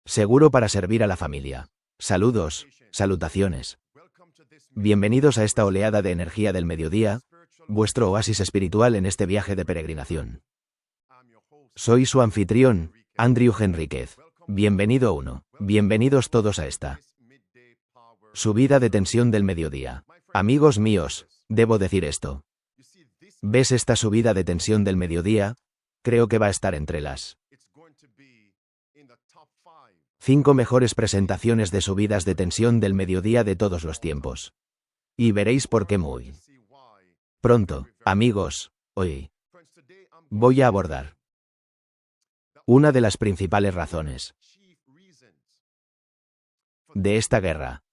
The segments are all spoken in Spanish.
Seguro para servir a la familia. Saludos, salutaciones. Bienvenidos a esta oleada de energía del mediodía, vuestro oasis espiritual en este viaje de peregrinación. Soy su anfitrión, Andrew Henríquez. Bienvenido uno. Bienvenidos todos a esta subida de tensión del mediodía. Amigos míos, debo decir esto. ¿Ves esta subida de tensión del mediodía? Creo que va a estar entre las 5 mejores presentaciones de subidas de tensión del mediodía de todos los tiempos. Y veréis por qué muy pronto, amigos, hoy voy a abordar una de las principales razones de esta guerra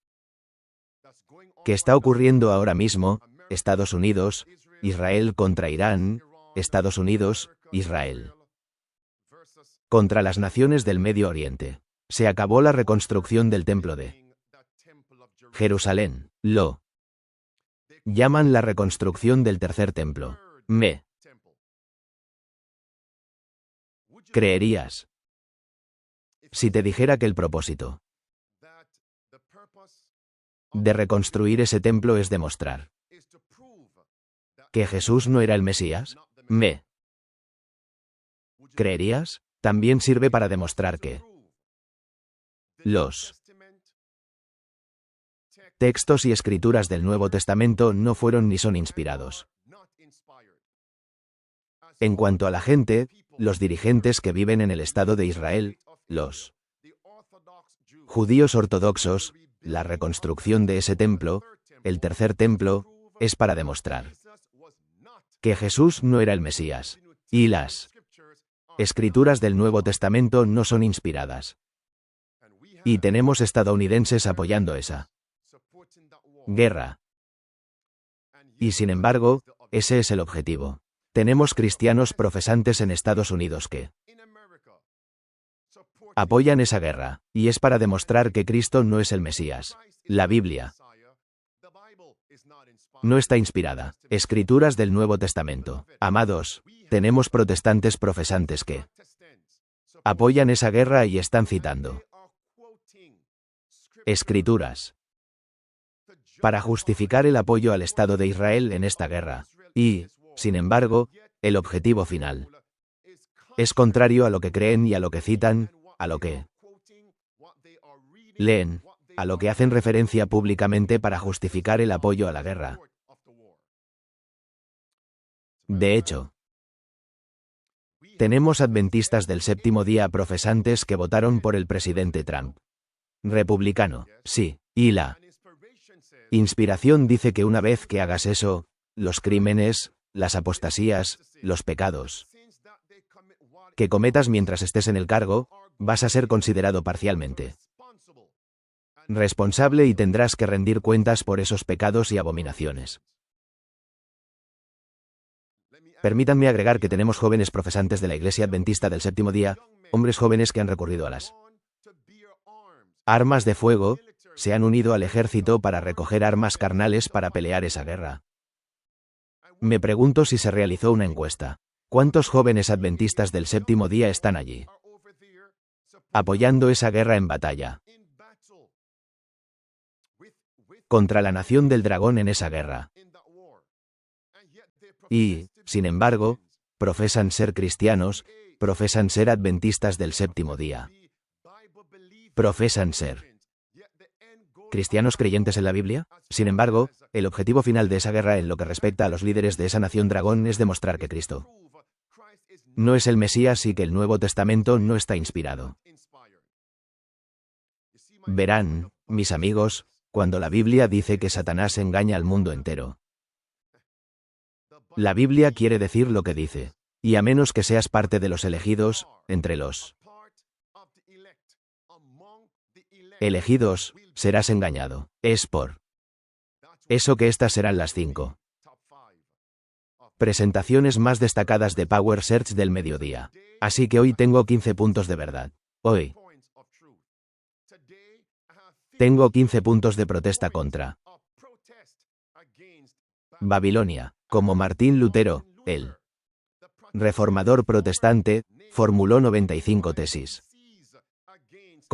que está ocurriendo ahora mismo, Estados Unidos, Israel contra Irán, Estados Unidos, Israel contra las naciones del Medio Oriente. Se acabó la reconstrucción del Templo de Jerusalén. Lo llaman la reconstrucción del tercer templo. ¿Me creerías si te dijera que el propósito de reconstruir ese templo es demostrar que Jesús no era el Mesías? ¿Me creerías? También sirve para demostrar que los textos y escrituras del Nuevo Testamento no fueron ni son inspirados. En cuanto a la gente, los dirigentes que viven en el Estado de Israel, los judíos ortodoxos, la reconstrucción de ese templo, el tercer templo, es para demostrar que Jesús no era el Mesías, y las escrituras del Nuevo Testamento no son inspiradas. Y tenemos estadounidenses apoyando esa guerra. Y sin embargo, ese es el objetivo. Tenemos cristianos profesantes en Estados Unidos que apoyan esa guerra, y es para demostrar que Cristo no es el Mesías. La Biblia no está inspirada. Escrituras del Nuevo Testamento. Amados, tenemos protestantes profesantes que apoyan esa guerra y están citando escrituras para justificar el apoyo al Estado de Israel en esta guerra. Y, sin embargo, el objetivo final es contrario a lo que creen y a lo que citan, a lo que leen, a lo que hacen referencia públicamente para justificar el apoyo a la guerra. De hecho, tenemos adventistas del séptimo día profesantes que votaron por el presidente Trump. Republicano, sí, y la inspiración dice que una vez que hagas eso, los crímenes, las apostasías, los pecados que cometas mientras estés en el cargo, vas a ser considerado parcialmente responsable y tendrás que rendir cuentas por esos pecados y abominaciones. Permítanme agregar que tenemos jóvenes profesantes de la Iglesia Adventista del Séptimo Día, hombres jóvenes que han recurrido a las armas de fuego, se han unido al ejército para recoger armas carnales para pelear esa guerra. Me pregunto si se realizó una encuesta. ¿Cuántos jóvenes adventistas del séptimo día están allí apoyando esa guerra en batalla contra la nación del dragón en esa guerra? Y, sin embargo, profesan ser cristianos, profesan ser adventistas del séptimo día. Profesan ser cristianos creyentes en la Biblia. Sin embargo, el objetivo final de esa guerra en lo que respecta a los líderes de esa nación dragón es demostrar que Cristo no es el Mesías y que el Nuevo Testamento no está inspirado. Verán, mis amigos, cuando la Biblia dice que Satanás engaña al mundo entero. La Biblia quiere decir lo que dice, y a menos que seas parte de los elegidos, entre los elegidos, serás engañado. Es por eso que estas serán las 5 presentaciones más destacadas de Power Search del mediodía. Así que hoy tengo 15 puntos de verdad. Hoy tengo 15 puntos de protesta contra Babilonia, como Martín Lutero, el reformador protestante, formuló 95 tesis.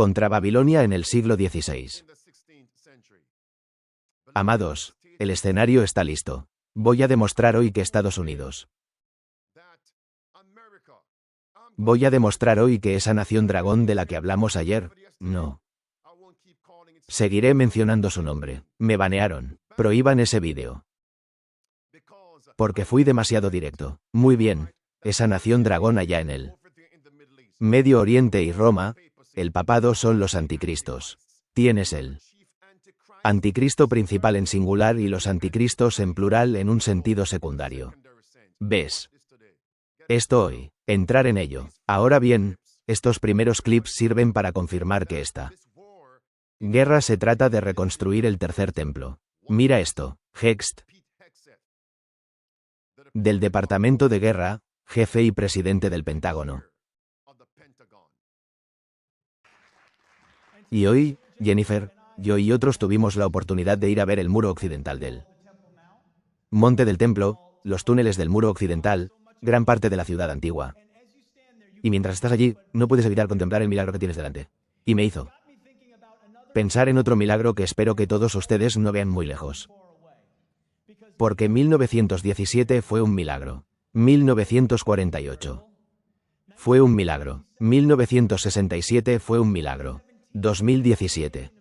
contra Babilonia en el siglo XVI. Amados, el escenario está listo. Voy a demostrar hoy que Estados Unidos. Voy a demostrar hoy que esa nación dragón de la que hablamos ayer, no. Seguiré mencionando su nombre. Me banearon. Prohíban ese vídeo. Porque fui demasiado directo. Muy bien. Esa nación dragón allá en el Medio Oriente y Roma, el papado son los anticristos. Tienes el anticristo principal en singular y los anticristos en plural en un sentido secundario. ¿Ves? Esto hoy. Entrar en ello. Ahora bien, estos primeros clips sirven para confirmar que esta guerra se trata de reconstruir el tercer templo. Mira esto. Hext, del Departamento de Guerra, jefe y presidente del Pentágono. Y hoy, Jennifer, yo y otros tuvimos la oportunidad de ir a ver el muro occidental del Monte del Templo, los túneles del muro occidental, gran parte de la ciudad antigua. Y mientras estás allí, no puedes evitar contemplar el milagro que tienes delante. Y me hizo pensar en otro milagro que espero que todos ustedes no vean muy lejos. Porque 1917 fue un milagro. 1948 fue un milagro. 1967 fue un milagro. 2017.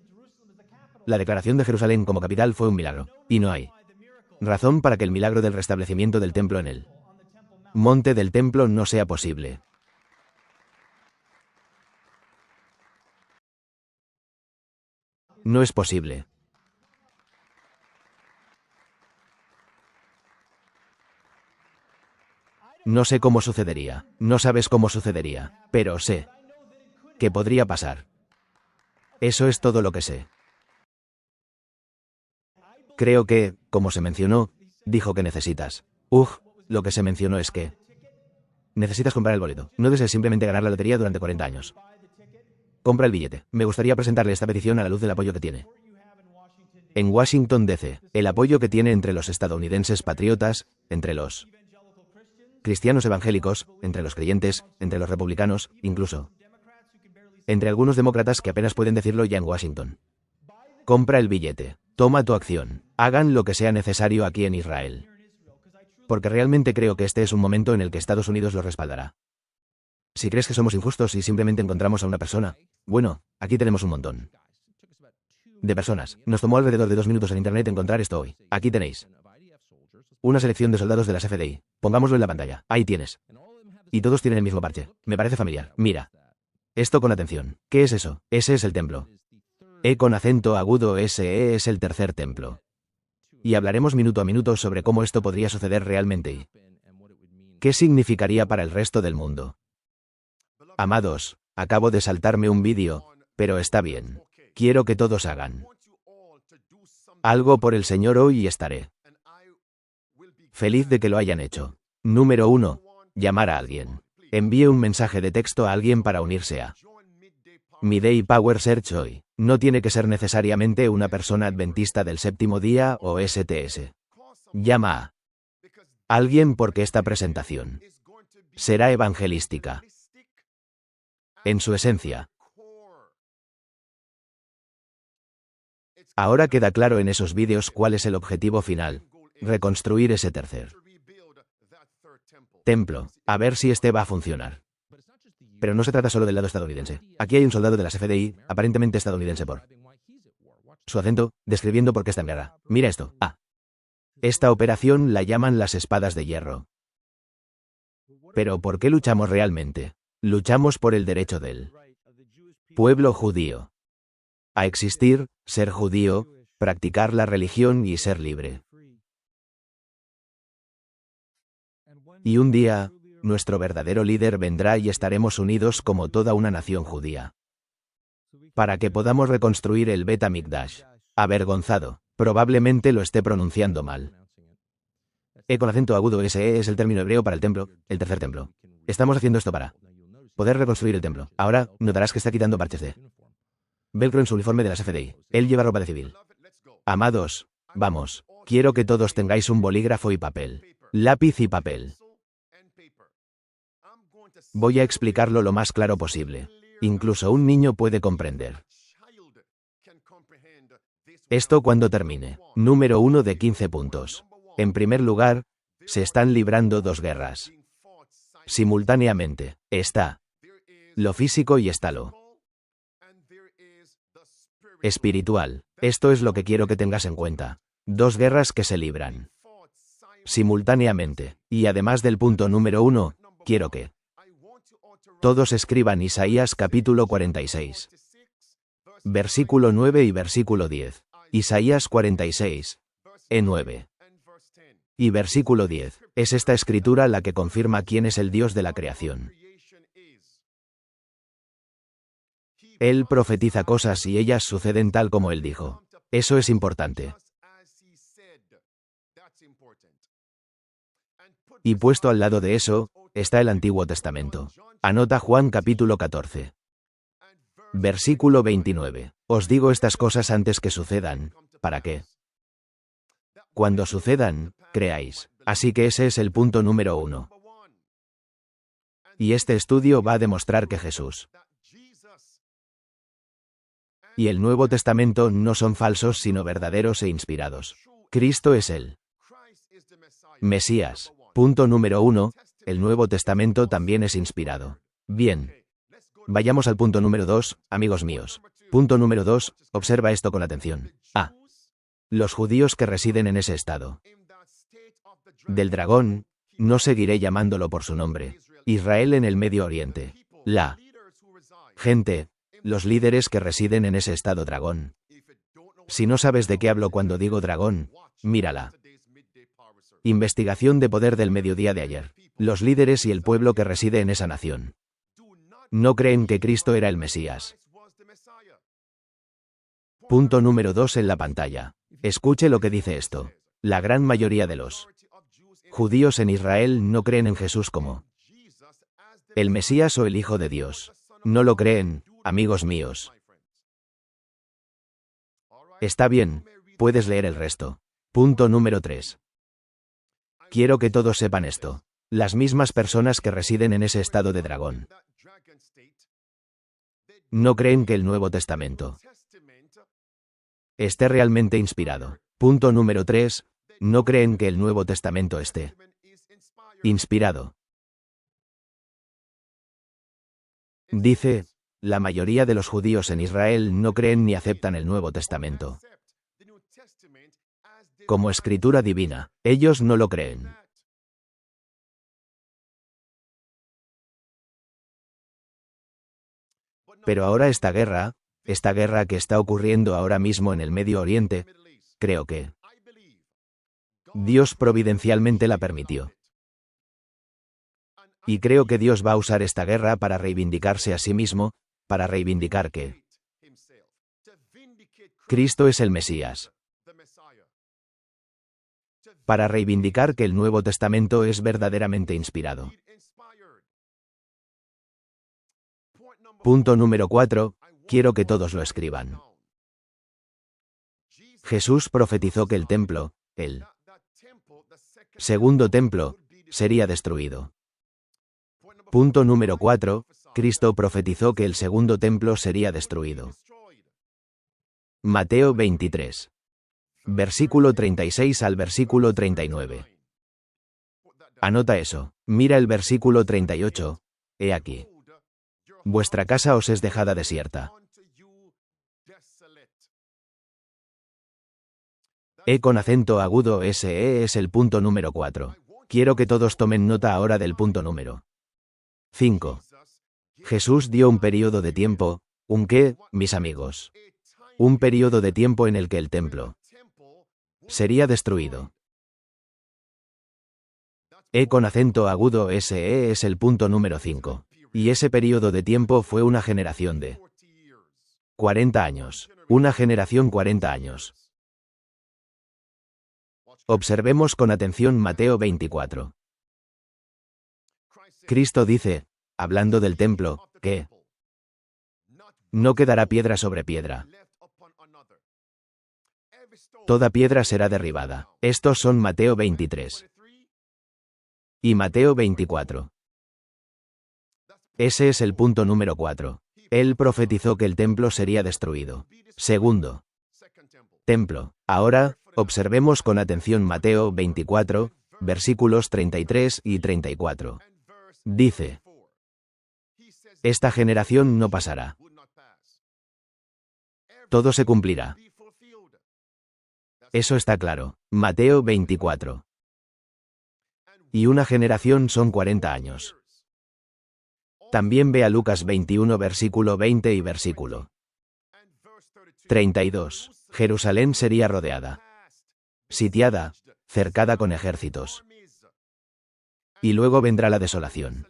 La declaración de Jerusalén como capital fue un milagro. Y no hay razón para que el milagro del restablecimiento del templo en el Monte del Templo no sea posible. No es posible. No sé cómo sucedería. No sabes cómo sucedería. Pero sé que podría pasar. Eso es todo lo que sé. Creo que, como se mencionó, dijo que necesitas. Lo que se mencionó es que necesitas comprar el boleto. No desees simplemente ganar la lotería durante 40 años. Compra el billete. Me gustaría presentarle esta petición a la luz del apoyo que tiene en Washington, D.C., el apoyo que tiene entre los estadounidenses patriotas, entre los cristianos evangélicos, entre los creyentes, entre los republicanos, incluso entre algunos demócratas que apenas pueden decirlo ya en Washington. Compra el billete. Toma tu acción. Hagan lo que sea necesario aquí en Israel. Porque realmente creo que este es un momento en el que Estados Unidos los respaldará. Si crees que somos injustos y simplemente encontramos a una persona, bueno, aquí tenemos un montón de personas. Nos tomó alrededor de 2 minutos en internet encontrar esto hoy. Aquí tenéis una selección de soldados de las FDI. Pongámoslo en la pantalla. Ahí tienes. Y todos tienen el mismo parche. Me parece familiar. Mira. Esto con atención. ¿Qué es eso? Ese es el templo. Con acento agudo ese es el tercer templo. Y hablaremos minuto a minuto sobre cómo esto podría suceder realmente y qué significaría para el resto del mundo. Amados, acabo de saltarme un vídeo, pero está bien. Quiero que todos hagan algo por el Señor hoy y estaré feliz de que lo hayan hecho. Número 1. Llamar a alguien. Envíe un mensaje de texto a alguien para unirse a Midday Power Search hoy. No tiene que ser necesariamente una persona adventista del séptimo día o STS. Llama a alguien porque esta presentación será evangelística en su esencia. Ahora queda claro en esos vídeos cuál es el objetivo final. Reconstruir ese tercer templo. A ver si este va a funcionar. Pero no se trata solo del lado estadounidense. Aquí hay un soldado de las FDI, aparentemente estadounidense por su acento, describiendo por qué está en guerra. Mira esto. Esta operación la llaman las espadas de hierro. Pero ¿por qué luchamos realmente? Luchamos por el derecho del pueblo judío a existir, ser judío, practicar la religión y ser libre. Y un día, nuestro verdadero líder vendrá y estaremos unidos como toda una nación judía. Para que podamos reconstruir el Bet Hamikdash. Avergonzado. Probablemente lo esté pronunciando mal. Con acento agudo ese es el término hebreo para el templo, el tercer templo. Estamos haciendo esto para poder reconstruir el templo. Ahora, notarás que está quitando parches de velcro en su uniforme de las FDI. Él lleva ropa de civil. Amados, vamos. Quiero que todos tengáis un bolígrafo y papel. Lápiz y papel. Voy a explicarlo lo más claro posible. Incluso un niño puede comprender esto cuando termine. Número 1 de 15 puntos. En primer lugar, se están librando dos guerras. Simultáneamente, está lo físico y está lo espiritual. Esto es lo que quiero que tengas en cuenta. Dos guerras que se libran simultáneamente. Y además del punto número 1, quiero que todos escriban Isaías capítulo 46. Versículo 9 y versículo 10. Isaías 46. 9. Y versículo 10. Es esta escritura la que confirma quién es el Dios de la creación. Él profetiza cosas y ellas suceden tal como Él dijo. Eso es importante. Y puesto al lado de eso, está el Antiguo Testamento. Anota Juan capítulo 14. Versículo 29. Os digo estas cosas antes que sucedan, ¿para qué? Cuando sucedan, creáis. Así que ese es el punto número 1. Y este estudio va a demostrar que Jesús y el Nuevo Testamento no son falsos sino verdaderos e inspirados. Cristo es el Mesías. Punto número 1. El Nuevo Testamento también es inspirado. Bien. Vayamos al punto número 2, amigos míos. Punto número 2, observa esto con atención. A. Los judíos que residen en ese estado del dragón, no seguiré llamándolo por su nombre. Israel en el Medio Oriente. La gente, los líderes que residen en ese estado dragón. Si no sabes de qué hablo cuando digo dragón, mírala. Investigación de poder del mediodía de ayer. Los líderes y el pueblo que reside en esa nación no creen que Cristo era el Mesías. Punto número 2 en la pantalla. Escuche lo que dice esto. La gran mayoría de los judíos en Israel no creen en Jesús como el Mesías o el Hijo de Dios. No lo creen, amigos míos. Está bien, puedes leer el resto. Punto número 3. Quiero que todos sepan esto. Las mismas personas que residen en ese estado de dragón no creen que el Nuevo Testamento esté realmente inspirado. Punto número 3. No creen que el Nuevo Testamento esté inspirado. Dice, la mayoría de los judíos en Israel no creen ni aceptan el Nuevo Testamento como escritura divina. Ellos no lo creen. Pero ahora esta guerra que está ocurriendo ahora mismo en el Medio Oriente, creo que Dios providencialmente la permitió. Y creo que Dios va a usar esta guerra para reivindicarse a sí mismo, para reivindicar que Cristo es el Mesías, para reivindicar que el Nuevo Testamento es verdaderamente inspirado. Punto número 4. Quiero que todos lo escriban. Jesús profetizó que el templo, el segundo templo, sería destruido. Punto número 4. Cristo profetizó que el segundo templo sería destruido. Mateo 23. Versículo 36 al versículo 39. Anota eso. Mira el versículo 38. He aquí. Vuestra casa os es dejada desierta. E con acento agudo SE es el punto número 4. Quiero que todos tomen nota ahora del punto número 5. Jesús dio un periodo de tiempo, ¿un qué, mis amigos? Un periodo de tiempo en el que el templo sería destruido. E con acento agudo SE es el punto número 5. Y ese periodo de tiempo fue una generación de 40 años. Una generación 40 años. Observemos con atención Mateo 24. Cristo dice, hablando del templo, que no quedará piedra sobre piedra. Toda piedra será derribada. Estos son Mateo 23. Y Mateo 24. Ese es el punto número 4. Él profetizó que el templo sería destruido. Segundo templo. Ahora, observemos con atención Mateo 24, versículos 33 y 34. Dice: esta generación no pasará. Todo se cumplirá. Eso está claro. Mateo 24. Y una generación son 40 años. También ve a Lucas 21 versículo 20 y versículo 32. Jerusalén sería rodeada, sitiada, cercada con ejércitos. Y luego vendrá la desolación.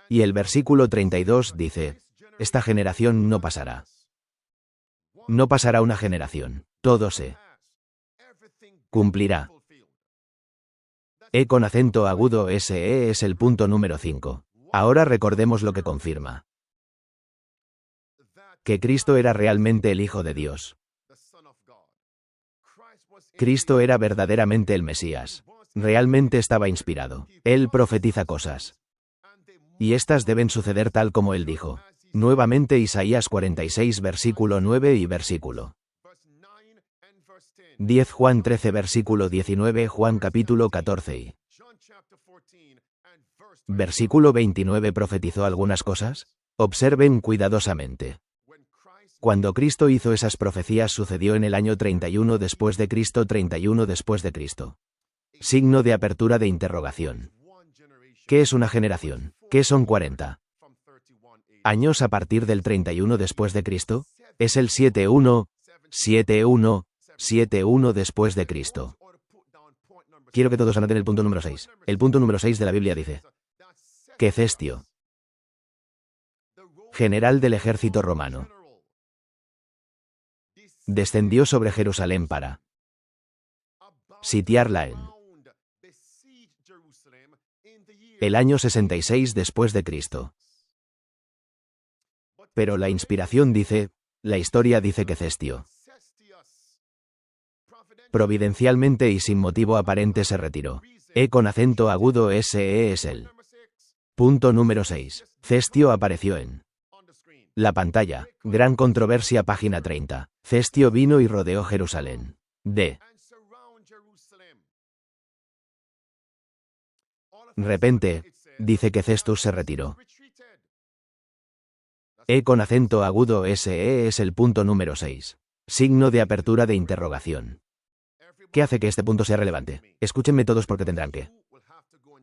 Y el versículo 32 dice: esta generación no pasará. No pasará una generación. Todo se cumplirá. E con acento agudo SE es el punto número 5. Ahora recordemos lo que confirma: que Cristo era realmente el Hijo de Dios. Cristo era verdaderamente el Mesías. Realmente estaba inspirado. Él profetiza cosas. Y estas deben suceder tal como él dijo. Nuevamente Isaías 46 versículo 9 y versículo 10, Juan 13 versículo 19, Juan capítulo 14 y versículo 29 profetizó algunas cosas. Observen cuidadosamente. Cuando Cristo hizo esas profecías sucedió en el año 31 después de Cristo, 31 después de Cristo. Signo de apertura de interrogación. ¿Qué es una generación? ¿Qué son 40 años a partir del 31 después de Cristo? Es el 71, 71, 71 después de Cristo. Quiero que todos anoten el punto número 6. El punto número 6 de la Biblia dice que Cestio, general del ejército romano, descendió sobre Jerusalén para sitiarla en el año 66 después de Cristo. Pero la inspiración dice, la historia dice que Cestio, providencialmente y sin motivo aparente, se retiró. E con acento agudo SE es el punto número 6. Cestio apareció en la pantalla. Gran controversia, página 30. Cestio vino y rodeó Jerusalén. De repente, dice que Cestus se retiró. E con acento agudo SE es el punto número 6. Signo de apertura de interrogación. ¿Qué hace que este punto sea relevante? Escúchenme todos porque tendrán que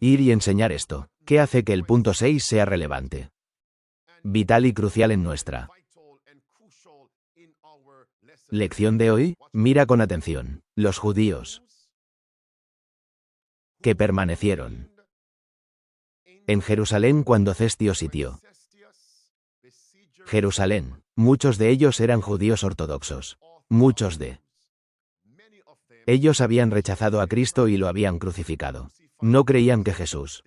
ir y enseñar esto. ¿Qué hace que el punto 6 sea relevante? Vital y crucial en nuestra lección de hoy. Mira con atención. Los judíos que permanecieron en Jerusalén cuando Cestio sitió Jerusalén. Muchos de ellos eran judíos ortodoxos. Muchos de ellos habían rechazado a Cristo y lo habían crucificado. No creían que Jesús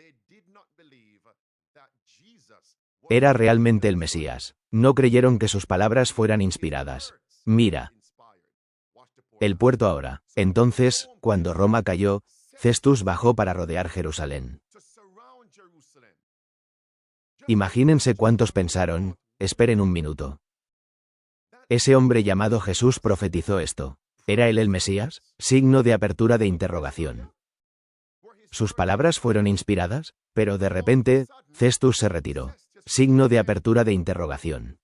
era realmente el Mesías. No creyeron que sus palabras fueran inspiradas. Mira el puerto ahora. Entonces, cuando Roma cayó, Cestus bajó para rodear Jerusalén. Imagínense cuántos pensaron: esperen un minuto. Ese hombre llamado Jesús profetizó esto. ¿Era él el Mesías? Signo de apertura de interrogación. ¿Sus palabras fueron inspiradas? Pero de repente, Cestus se retiró. Signo de apertura de interrogación.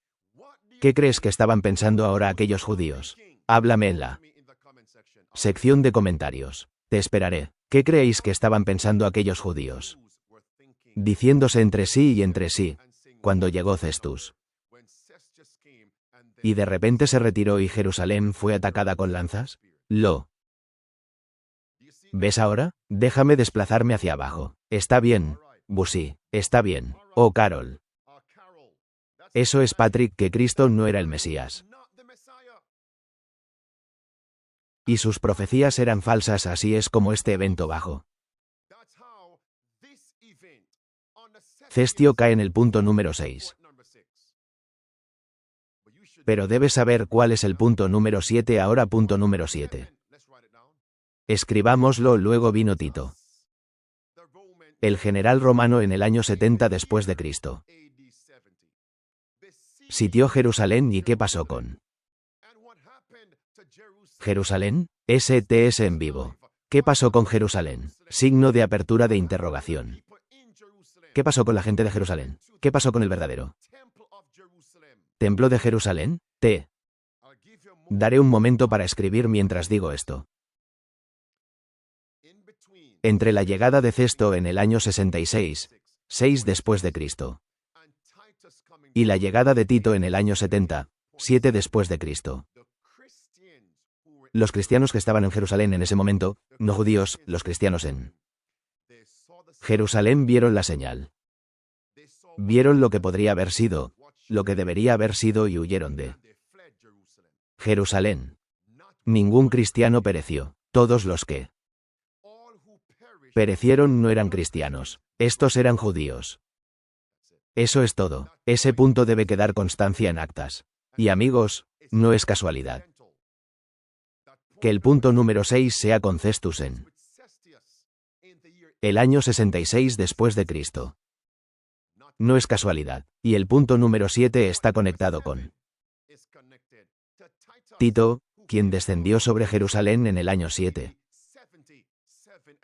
¿Qué crees que estaban pensando ahora aquellos judíos? Háblame en la sección de comentarios. Te esperaré. ¿Qué creéis que estaban pensando aquellos judíos? Diciéndose entre sí y entre sí, cuando llegó Cestus. Y de repente se retiró y Jerusalén fue atacada con lanzas. ¿Lo ves ahora? Déjame desplazarme hacia abajo. Está bien, Busi. Está bien. Oh, Carol. Eso es, Patrick, que Cristo no era el Mesías. Y sus profecías eran falsas, así es como este evento bajo. Cestio cae en el punto número 6. Pero debes saber cuál es el punto número 7 ahora. Punto número 7. Escribámoslo. Luego vino Tito, el general romano, en el año 70 después de Cristo. Sitió Jerusalén y ¿qué pasó con Jerusalén? STS en vivo. ¿Qué pasó con Jerusalén? Signo de apertura de interrogación. ¿Qué pasó con la gente de Jerusalén? ¿Qué pasó con el verdadero templo de Jerusalén? Daré un momento para escribir mientras digo esto. Entre la llegada de Cesto en el año 66, 6 después de Cristo, y la llegada de Tito en el año 70, 7 después de Cristo. Los cristianos que estaban en Jerusalén en ese momento, no judíos, los cristianos en Jerusalén vieron la señal. Vieron lo que podría haber sido, lo que debería haber sido y huyeron de Jerusalén. Ningún cristiano pereció. Todos los que perecieron no eran cristianos. Estos eran judíos. Eso es todo. Ese punto debe quedar constancia en actas. Y amigos, no es casualidad que el punto número 6 sea con Cestus en el año 66 después de Cristo. No es casualidad. Y el punto número 7 está conectado con Tito, quien descendió sobre Jerusalén en el año 7.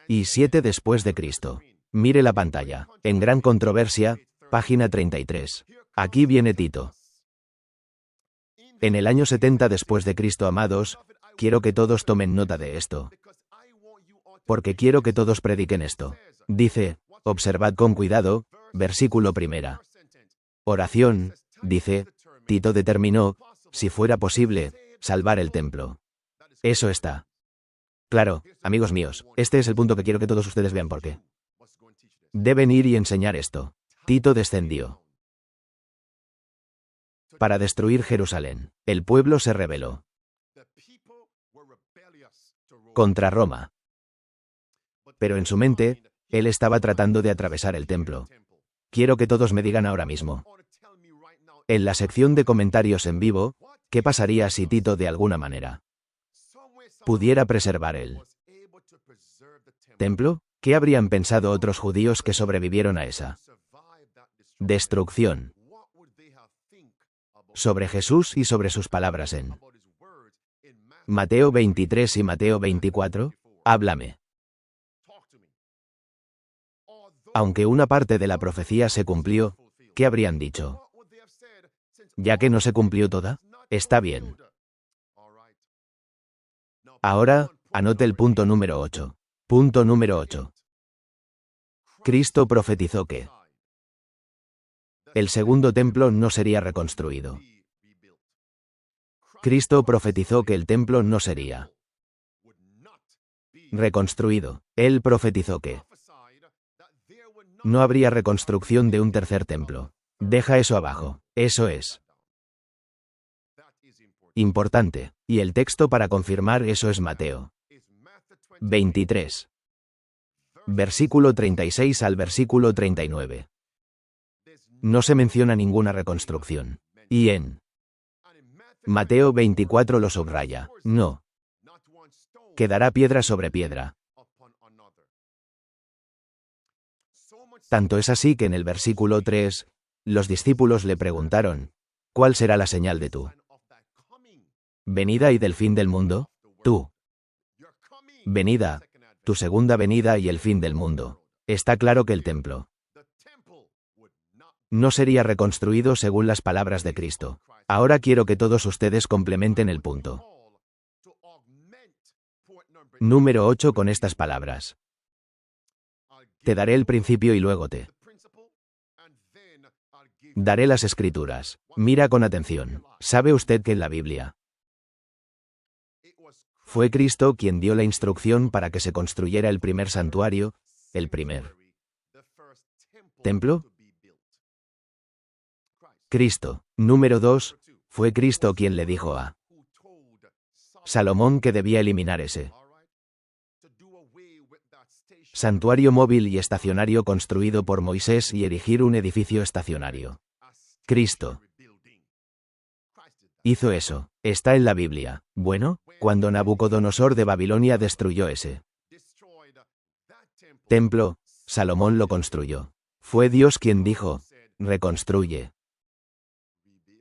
Y 7 después de Cristo. Mire la pantalla. En gran controversia, página 33. Aquí viene Tito. En el año 70 después de Cristo, amados, quiero que todos tomen nota de esto. Porque quiero que todos prediquen esto. Dice, observad con cuidado, versículo primera. Oración, dice, Tito determinó, si fuera posible, salvar el templo. Eso está claro, amigos míos, este es el punto que quiero que todos ustedes vean porque deben ir y enseñar esto. Tito descendió para destruir Jerusalén. El pueblo se rebeló contra Roma. Pero en su mente, él estaba tratando de atravesar el templo. Quiero que todos me digan ahora mismo, en la sección de comentarios en vivo, ¿qué pasaría si Tito de alguna manera pudiera preservar el templo? ¿Qué habrían pensado otros judíos que sobrevivieron a esa destrucción sobre Jesús y sobre sus palabras en Mateo 23 y Mateo 24? Háblame. Aunque una parte de la profecía se cumplió, ¿qué habrían dicho? ¿Ya que no se cumplió toda? Está bien. Ahora, anote el punto número 8. Punto número 8. Cristo profetizó que el segundo templo no sería reconstruido. Cristo profetizó que el templo no sería reconstruido. Él profetizó que no habría reconstrucción de un tercer templo. Deja eso abajo. Eso es importante. Y el texto para confirmar eso es Mateo 23. Versículo 36 al versículo 39. No se menciona ninguna reconstrucción. Y en Mateo 24 lo subraya. No. Quedará piedra sobre piedra. Tanto es así que en el versículo 3, los discípulos le preguntaron, ¿cuál será la señal de tu venida y del fin del mundo? Tu venida, tu segunda venida y el fin del mundo. Está claro que el templo no sería reconstruido según las palabras de Cristo. Ahora quiero que todos ustedes complementen el punto número 8 con estas palabras. Te daré el principio y luego te daré las escrituras. Mira con atención. ¿Sabe usted que en la Biblia fue Cristo quien dio la instrucción para que se construyera el primer santuario, el primer templo? Cristo. Número 2, fue Cristo quien le dijo a Salomón que debía eliminar ese santuario móvil y estacionario construido por Moisés y erigir un edificio estacionario. Cristo hizo eso. Está en la Biblia. Bueno, cuando Nabucodonosor de Babilonia destruyó ese templo, Salomón lo construyó. Fue Dios quien dijo, reconstruye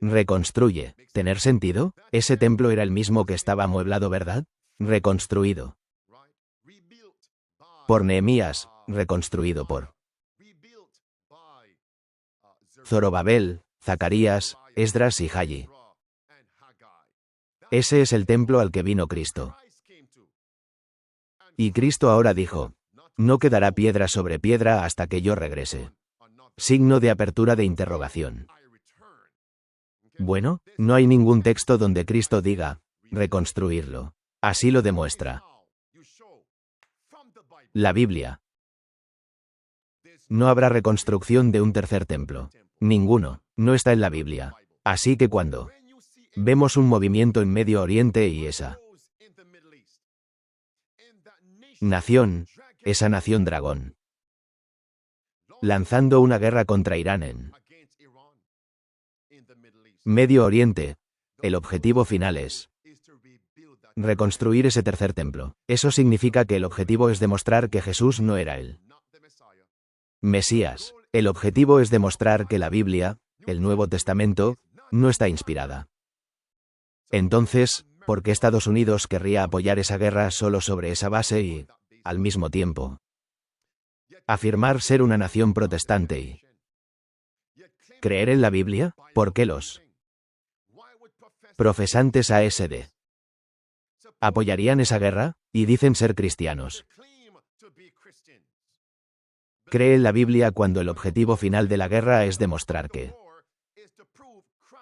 Reconstruye. ¿Tener sentido? Ese templo era el mismo que estaba amueblado, ¿verdad? Reconstruido. Por Nehemías, reconstruido por Zorobabel, Zacarías, Esdras y Haggai. Ese es el templo al que vino Cristo. Y Cristo ahora dijo, no quedará piedra sobre piedra hasta que yo regrese. Signo de apertura de interrogación. Bueno, no hay ningún texto donde Cristo diga, reconstruirlo. Así lo demuestra la Biblia. No habrá reconstrucción de un tercer templo. Ninguno. No está en la Biblia. Así que cuando vemos un movimiento en Medio Oriente y esa nación dragón, lanzando una guerra contra Irán en Medio Oriente, el objetivo final es reconstruir ese tercer templo. Eso significa que el objetivo es demostrar que Jesús no era el Mesías. El objetivo es demostrar que la Biblia, el Nuevo Testamento, no está inspirada. Entonces, ¿por qué Estados Unidos querría apoyar esa guerra solo sobre esa base y, al mismo tiempo, afirmar ser una nación protestante y creer en la Biblia? ¿Por qué los profesantes ASD apoyarían esa guerra? Y dicen ser cristianos. Cree en la Biblia cuando el objetivo final de la guerra es demostrar que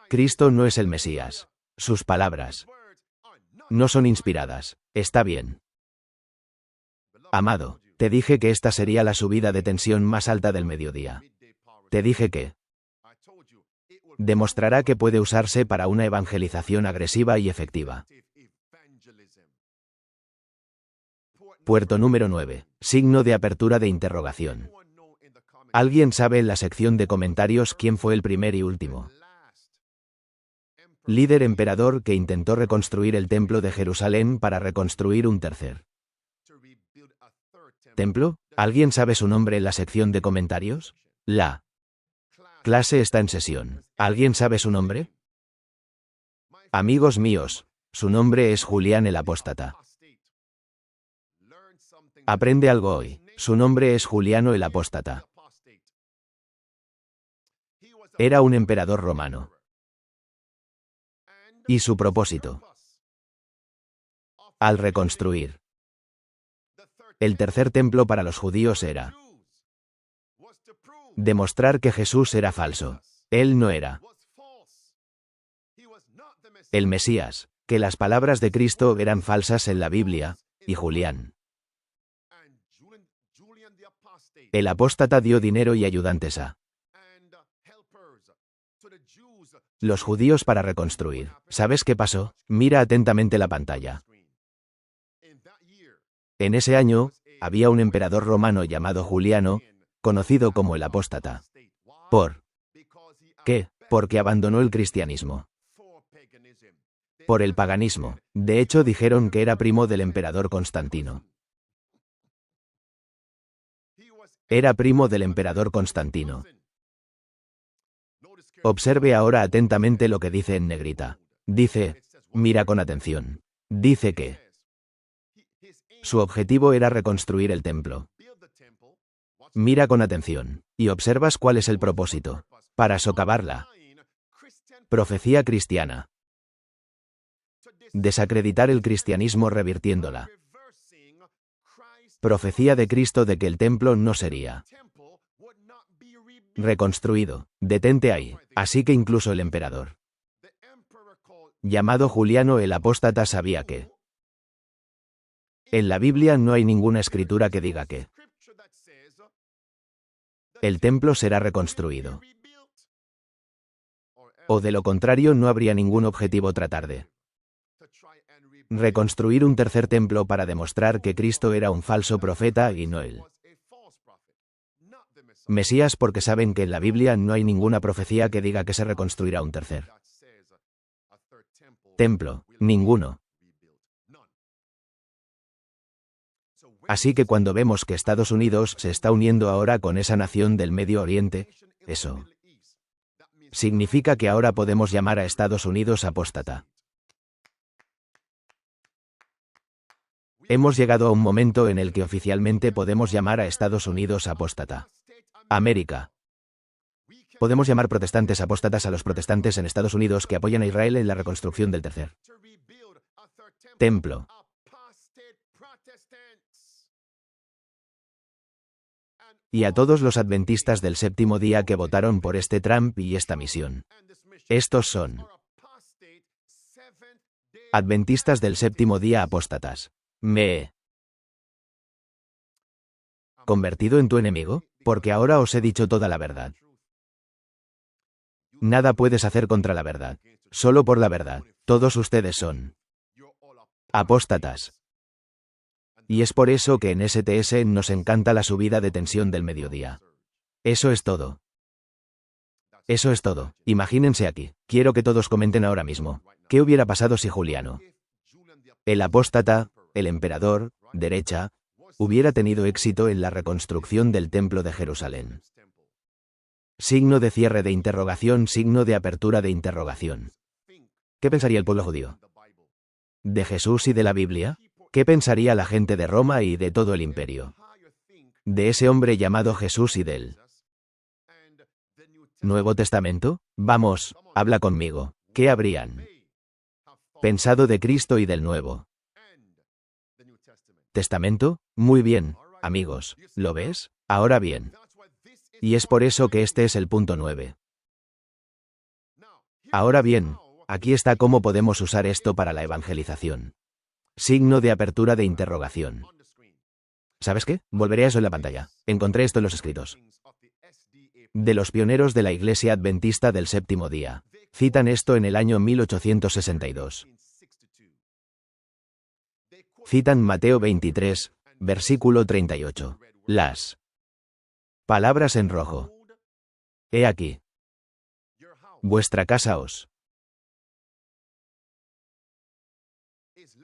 Cristo no es el Mesías. Sus palabras no son inspiradas. Está bien. Amado, te dije que esta sería la subida de tensión más alta del mediodía. Te dije que demostrará que puede usarse para una evangelización agresiva y efectiva. Puerto número 9. Signo de apertura de interrogación. ¿Alguien sabe en la sección de comentarios quién fue el primer y último líder emperador que intentó reconstruir el templo de Jerusalén para reconstruir un tercer templo? ¿Alguien sabe su nombre en la sección de comentarios? La clase está en sesión. ¿Alguien sabe su nombre? Amigos míos, su nombre es Julián el Apóstata. Aprende algo hoy. Su nombre es Juliano el Apóstata. Era un emperador romano. Y su propósito, al reconstruir el tercer templo para los judíos, era demostrar que Jesús era falso. Él no era el Mesías, que las palabras de Cristo eran falsas en la Biblia, y Julián el apóstata dio dinero y ayudantes a los judíos para reconstruir. ¿Sabes qué pasó? Mira atentamente la pantalla. En ese año, había un emperador romano llamado Juliano, conocido como el apóstata. ¿Por qué? Porque abandonó el cristianismo por el paganismo. De hecho, dijeron que era primo del emperador Constantino. Era primo del emperador Constantino. Observe ahora atentamente lo que dice en negrita. Dice, mira con atención. Dice que su objetivo era reconstruir el templo. Mira con atención, y observas cuál es el propósito. Para socavarla. Profecía cristiana. Desacreditar el cristianismo revirtiéndola. Profecía de Cristo de que el templo no sería reconstruido. Detente ahí. Así que incluso el emperador, llamado Juliano el Apóstata, sabía que en la Biblia no hay ninguna escritura que diga que el templo será reconstruido. O de lo contrario no habría ningún objetivo tratar de reconstruir un tercer templo para demostrar que Cristo era un falso profeta y no el Mesías, porque saben que en la Biblia no hay ninguna profecía que diga que se reconstruirá un tercer templo. Ninguno. Así que cuando vemos que Estados Unidos se está uniendo ahora con esa nación del Medio Oriente, eso Significa que ahora podemos llamar a Estados Unidos apóstata. Hemos llegado a un momento en el que oficialmente podemos llamar a Estados Unidos apóstata. América. Podemos llamar protestantes apóstatas a los protestantes en Estados Unidos que apoyan a Israel en la reconstrucción del tercer templo. Y a todos los adventistas del séptimo día que votaron por este Trump y esta misión. Estos son adventistas del séptimo día apóstatas. ¿Me he convertido en tu enemigo? Porque ahora os he dicho toda la verdad. Nada puedes hacer contra la verdad. Solo por la verdad. Todos ustedes son apóstatas. Y es por eso que en STS nos encanta la subida de tensión del mediodía. Eso es todo. Eso es todo. Imagínense aquí. Quiero que todos comenten ahora mismo. ¿Qué hubiera pasado si Juliano, el apóstata, el emperador, derecha, hubiera tenido éxito en la reconstrucción del templo de Jerusalén? Signo de cierre de interrogación, signo de apertura de interrogación. ¿Qué pensaría el pueblo judío? ¿De Jesús y de la Biblia? ¿Qué pensaría la gente de Roma y de todo el imperio? ¿De ese hombre llamado Jesús y del Nuevo Testamento? Vamos, habla conmigo. ¿Qué habrían pensado de Cristo y del Nuevo Testamento? Muy bien, amigos, ¿lo ves? Ahora bien. Y es por eso que este es el punto 9. Ahora bien, aquí está cómo podemos usar esto para la evangelización. Signo de apertura de interrogación. ¿Sabes qué? Volveré a eso en la pantalla. Encontré esto en los escritos de los pioneros de la Iglesia Adventista del Séptimo Día. Citan esto en el año 1862. Citan Mateo 23, versículo 38. Las palabras en rojo. He aquí. Vuestra casa os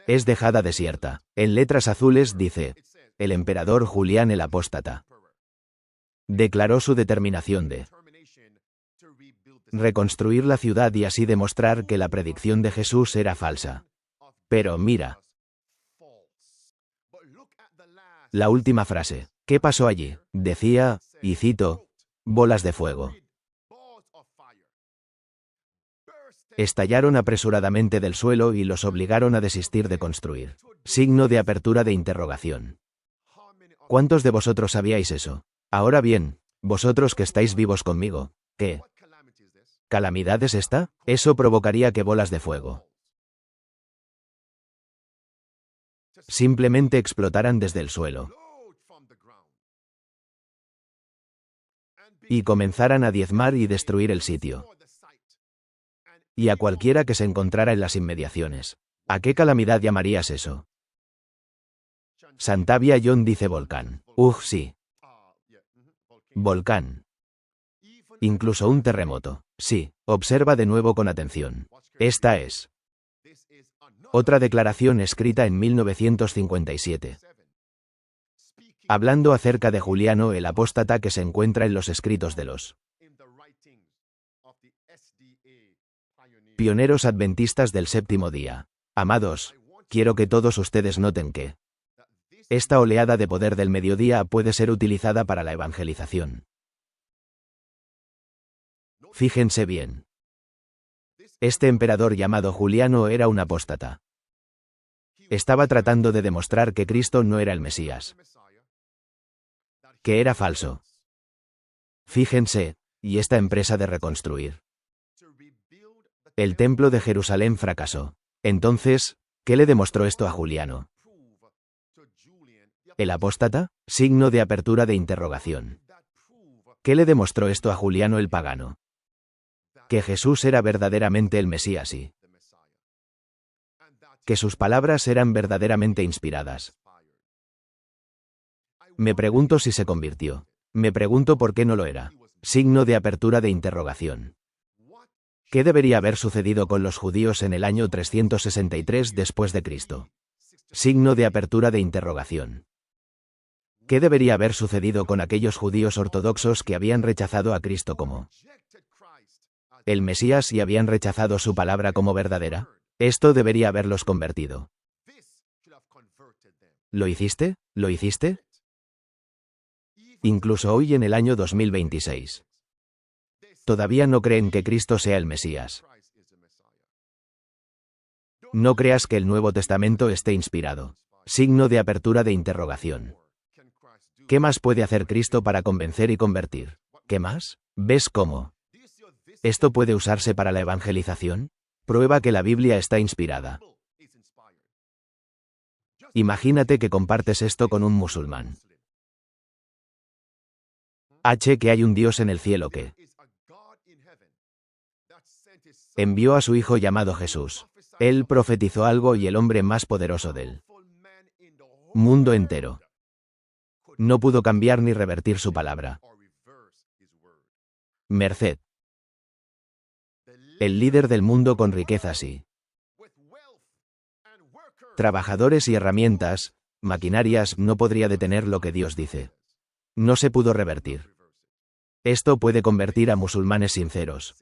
es dejada desierta. En letras azules dice, el emperador Julián el Apóstata declaró su determinación de reconstruir la ciudad y así demostrar que la predicción de Jesús era falsa. Pero mira la última frase. ¿Qué pasó allí? Decía, y cito, bolas de fuego estallaron apresuradamente del suelo y los obligaron a desistir de construir. Signo de apertura de interrogación. ¿Cuántos de vosotros sabíais eso? Ahora bien, vosotros que estáis vivos conmigo, ¿qué calamidad es esta? Eso provocaría que bolas de fuego simplemente explotaran desde el suelo y comenzaran a diezmar y destruir el sitio y a cualquiera que se encontrara en las inmediaciones. ¿A qué calamidad llamarías eso? Santavia John dice volcán. Sí. Volcán. Incluso un terremoto. Sí. Observa de nuevo con atención. Esta es otra declaración escrita en 1957. Hablando acerca de Juliano el apóstata que se encuentra en los escritos de los pioneros adventistas del séptimo día. Amados, quiero que todos ustedes noten que esta oleada de poder del mediodía puede ser utilizada para la evangelización. Fíjense bien. Este emperador llamado Juliano era un apóstata. Estaba tratando de demostrar que Cristo no era el Mesías, que era falso. Fíjense, y esta empresa de reconstruir el templo de Jerusalén fracasó. Entonces, ¿qué le demostró esto a Juliano? ¿El apóstata? Signo de apertura de interrogación. ¿Qué le demostró esto a Juliano el pagano? Que Jesús era verdaderamente el Mesías y que sus palabras eran verdaderamente inspiradas. Me pregunto si se convirtió. Me pregunto por qué no lo era. Signo de apertura de interrogación. ¿Qué debería haber sucedido con los judíos en el año 363 después de Cristo? Signo de apertura de interrogación. ¿Qué debería haber sucedido con aquellos judíos ortodoxos que habían rechazado a Cristo como el Mesías y habían rechazado su palabra como verdadera. Esto debería haberlos convertido. ¿Lo hiciste? ¿Lo hiciste? Incluso hoy en el año 2026. Todavía no creen que Cristo sea el Mesías. No creas que el Nuevo Testamento esté inspirado. Signo de apertura de interrogación. ¿Qué más puede hacer Cristo para convencer y convertir? ¿Qué más? ¿Ves cómo? ¿Esto puede usarse para la evangelización? Prueba que la Biblia está inspirada. Imagínate que compartes esto con un musulmán. Que hay un Dios en el cielo que envió a su Hijo llamado Jesús. Él profetizó algo y el hombre más poderoso del mundo entero no pudo cambiar ni revertir su palabra. Merced. El líder del mundo con riquezas y trabajadores y herramientas, maquinarias, no podría detener lo que Dios dice. No se pudo revertir. Esto puede convertir a musulmanes sinceros.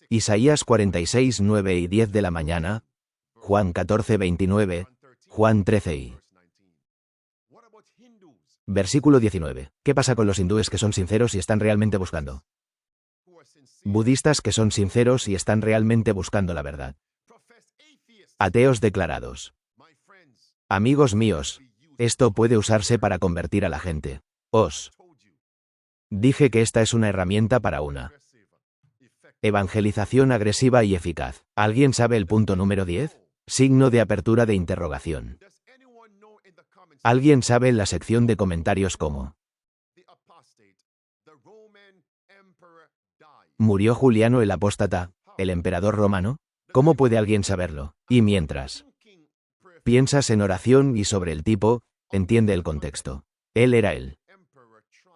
Isaías 46, 9 y 10 de la mañana, Juan 14, 29, Juan 13 y versículo 19. ¿Qué pasa con los hindúes que son sinceros y están realmente buscando? Budistas que son sinceros y están realmente buscando la verdad. Ateos declarados. Amigos míos, esto puede usarse para convertir a la gente. Os dije que esta es una herramienta para una evangelización agresiva y eficaz. ¿Alguien sabe el punto número 10? Signo de apertura de interrogación. ¿Alguien sabe en la sección de comentarios cómo murió Juliano el apóstata, el emperador romano? ¿Cómo puede alguien saberlo? Y mientras piensas en oración y sobre el tipo, entiende el contexto. Él era el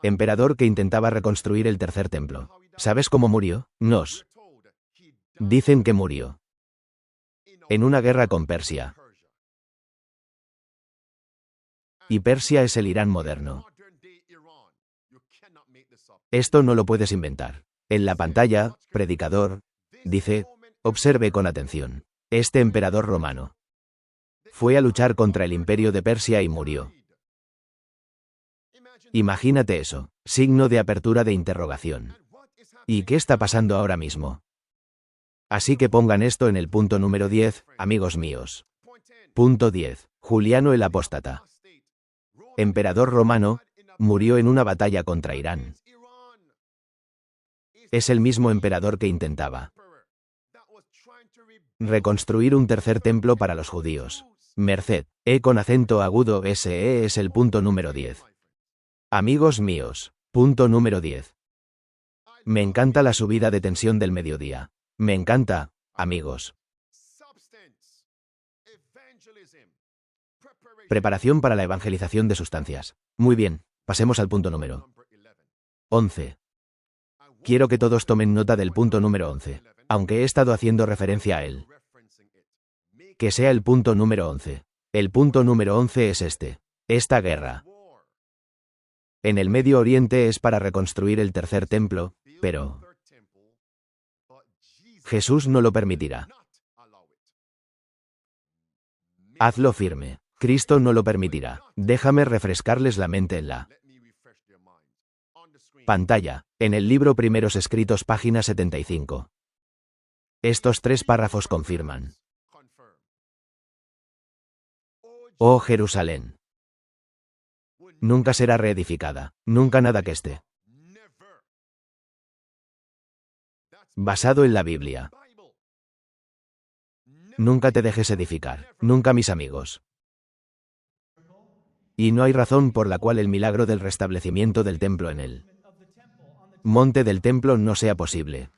emperador que intentaba reconstruir el tercer templo. ¿Sabes cómo murió? Nos dicen que murió en una guerra con Persia. Y Persia es el Irán moderno. Esto no lo puedes inventar. En la pantalla, predicador, dice, observe con atención. Este emperador romano fue a luchar contra el imperio de Persia y murió. Imagínate eso, signo de apertura de interrogación. ¿Y qué está pasando ahora mismo? Así que pongan esto en el punto número 10, amigos míos. Punto 10. Juliano el apóstata, emperador romano, murió en una batalla contra Irán. Es el mismo emperador que intentaba reconstruir un tercer templo para los judíos. Merced, con acento agudo SE es el punto número 10. Amigos míos, punto número 10. Me encanta la subida de tensión del mediodía. Me encanta, amigos. Preparación para la evangelización de sustancias. Muy bien, pasemos al punto número 11. Quiero que todos tomen nota del punto número 11, aunque he estado haciendo referencia a él. Que sea el punto número 11. El punto número 11 es este. Esta guerra en el Medio Oriente es para reconstruir el tercer templo, pero Jesús no lo permitirá. Hazlo firme. Cristo no lo permitirá. Déjame refrescarles la mente en la pantalla, en el libro Primeros Escritos, página 75. Estos 3 párrafos confirman. Oh Jerusalén, nunca será reedificada, nunca nada que esté basado en la Biblia. Nunca te dejes edificar, nunca, mis amigos. Y no hay razón por la cual el milagro del restablecimiento del templo en el monte del templo no sea posible.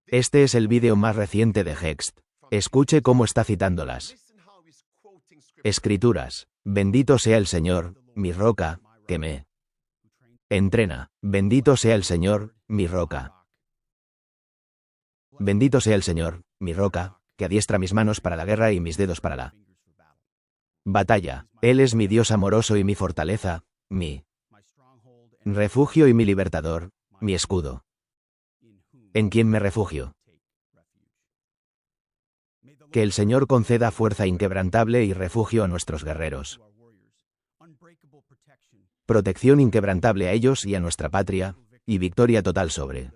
Este es el vídeo más reciente de Hext. Escuche cómo está citando las Escrituras. Bendito sea el Señor, mi roca, que me entrena. Bendito sea el Señor, mi roca. Bendito sea el Señor, mi roca, que adiestra mis manos para la guerra y mis dedos para la batalla. Él es mi Dios amoroso y mi fortaleza, mi refugio y mi libertador, mi escudo. ¿En quién me refugio? Que el Señor conceda fuerza inquebrantable y refugio a nuestros guerreros. Protección inquebrantable a ellos y a nuestra patria, y victoria total sobre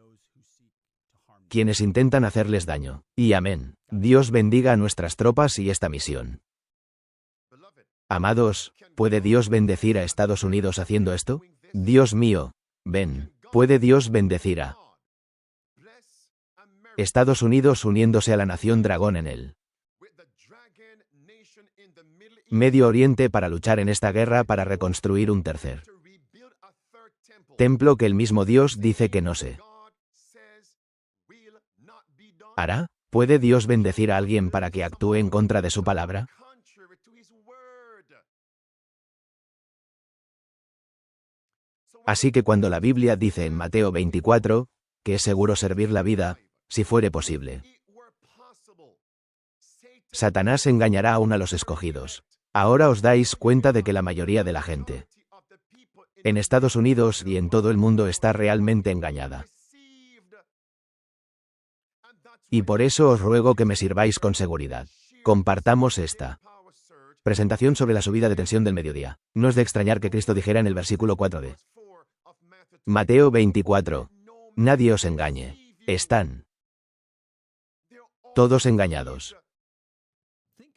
quienes intentan hacerles daño. Y amén. Dios bendiga a nuestras tropas y esta misión. Amados, ¿puede Dios bendecir a Estados Unidos haciendo esto? Dios mío, ven, ¿puede Dios bendecir a Estados Unidos uniéndose a la nación dragón en el Medio Oriente para luchar en esta guerra para reconstruir un tercer templo que el mismo Dios dice que no se hará? ¿Puede Dios bendecir a alguien para que actúe en contra de su palabra? Así que cuando la Biblia dice en Mateo 24, que es seguro servir la vida, si fuere posible, Satanás engañará aún a los escogidos. Ahora os dais cuenta de que la mayoría de la gente en Estados Unidos y en todo el mundo está realmente engañada. Y por eso os ruego que me sirváis con seguridad. Compartamos esta presentación sobre la subida de tensión del mediodía. No es de extrañar que Cristo dijera en el versículo 4 de Mateo 24, nadie os engañe. Están todos engañados.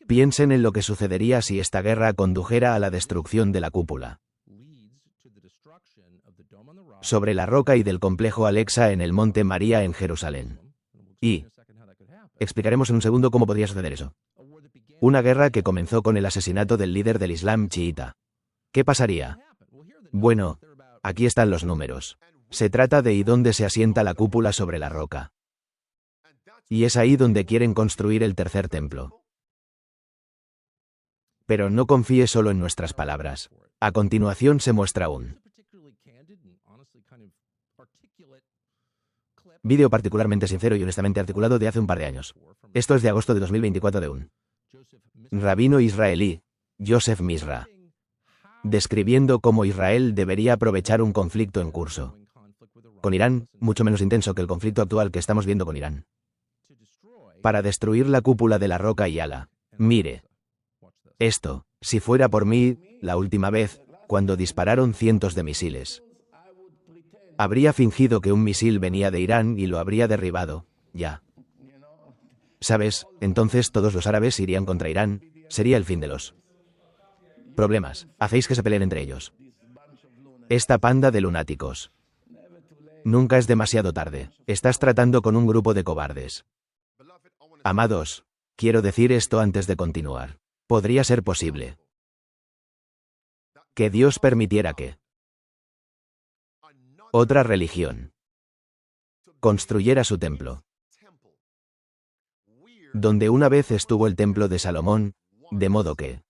Piensen en lo que sucedería si esta guerra condujera a la destrucción de la cúpula sobre la roca y del complejo Alexa en el Monte María en Jerusalén. Y explicaremos en un segundo cómo podría suceder eso. Una guerra que comenzó con el asesinato del líder del Islam chiita. ¿Qué pasaría? Bueno, aquí están los números. Se trata de y dónde se asienta la cúpula sobre la roca. Y es ahí donde quieren construir el tercer templo. Pero no confíe solo en nuestras palabras. A continuación se muestra un vídeo particularmente sincero y honestamente articulado de hace un par de años. Esto es de agosto de 2024 de un rabino israelí, Joseph Misra, describiendo cómo Israel debería aprovechar un conflicto en curso con Irán, mucho menos intenso que el conflicto actual que estamos viendo con Irán, para destruir la cúpula de la roca y Ala. Mire esto, si fuera por mí, la última vez, cuando dispararon cientos de misiles, habría fingido que un misil venía de Irán y lo habría derribado, ya. ¿Sabes? Entonces todos los árabes irían contra Irán, sería el fin de los problemas. Hacéis que se peleen entre ellos. Esta panda de lunáticos. Nunca es demasiado tarde. Estás tratando con un grupo de cobardes. Amados, quiero decir esto antes de continuar. Podría ser posible que Dios permitiera que otra religión construyera su templo, donde una vez estuvo el templo de Salomón, de modo que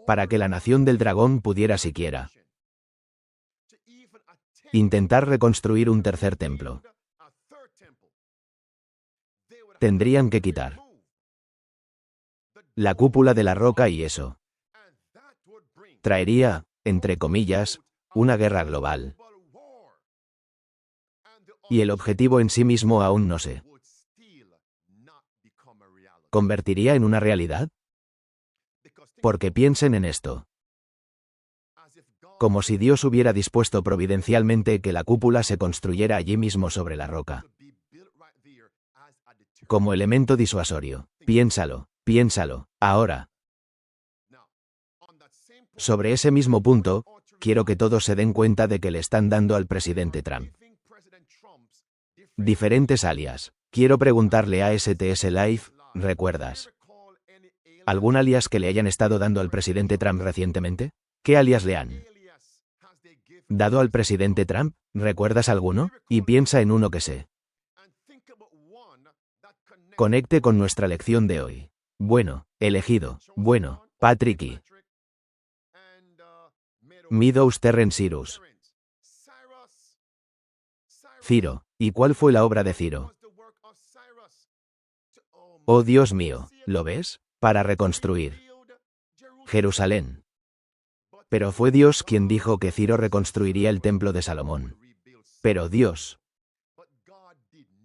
para que la nación del dragón pudiera siquiera intentar reconstruir un tercer templo, tendrían que quitar la cúpula de la roca y eso traería, entre comillas, una guerra global. Y el objetivo en sí mismo aún no se convertiría en una realidad. Porque piensen en esto. Como si Dios hubiera dispuesto providencialmente que la cúpula se construyera allí mismo sobre la roca. Como elemento disuasorio. Piénsalo, piénsalo, ahora. Sobre ese mismo punto, quiero que todos se den cuenta de que le están dando al presidente Trump diferentes alias. Quiero preguntarle a STS Live, ¿recuerdas algún alias que le hayan estado dando al presidente Trump recientemente? ¿Qué alias le han dado al presidente Trump? ¿Recuerdas alguno? Y piensa en uno que se conecte con nuestra lección de hoy. Bueno, elegido. Bueno, Patrick y Meadows Terren Cyrus. Ciro. ¿Y cuál fue la obra de Ciro? Oh Dios mío, ¿lo ves? Para reconstruir Jerusalén. Pero fue Dios quien dijo que Ciro reconstruiría el templo de Salomón. Pero Dios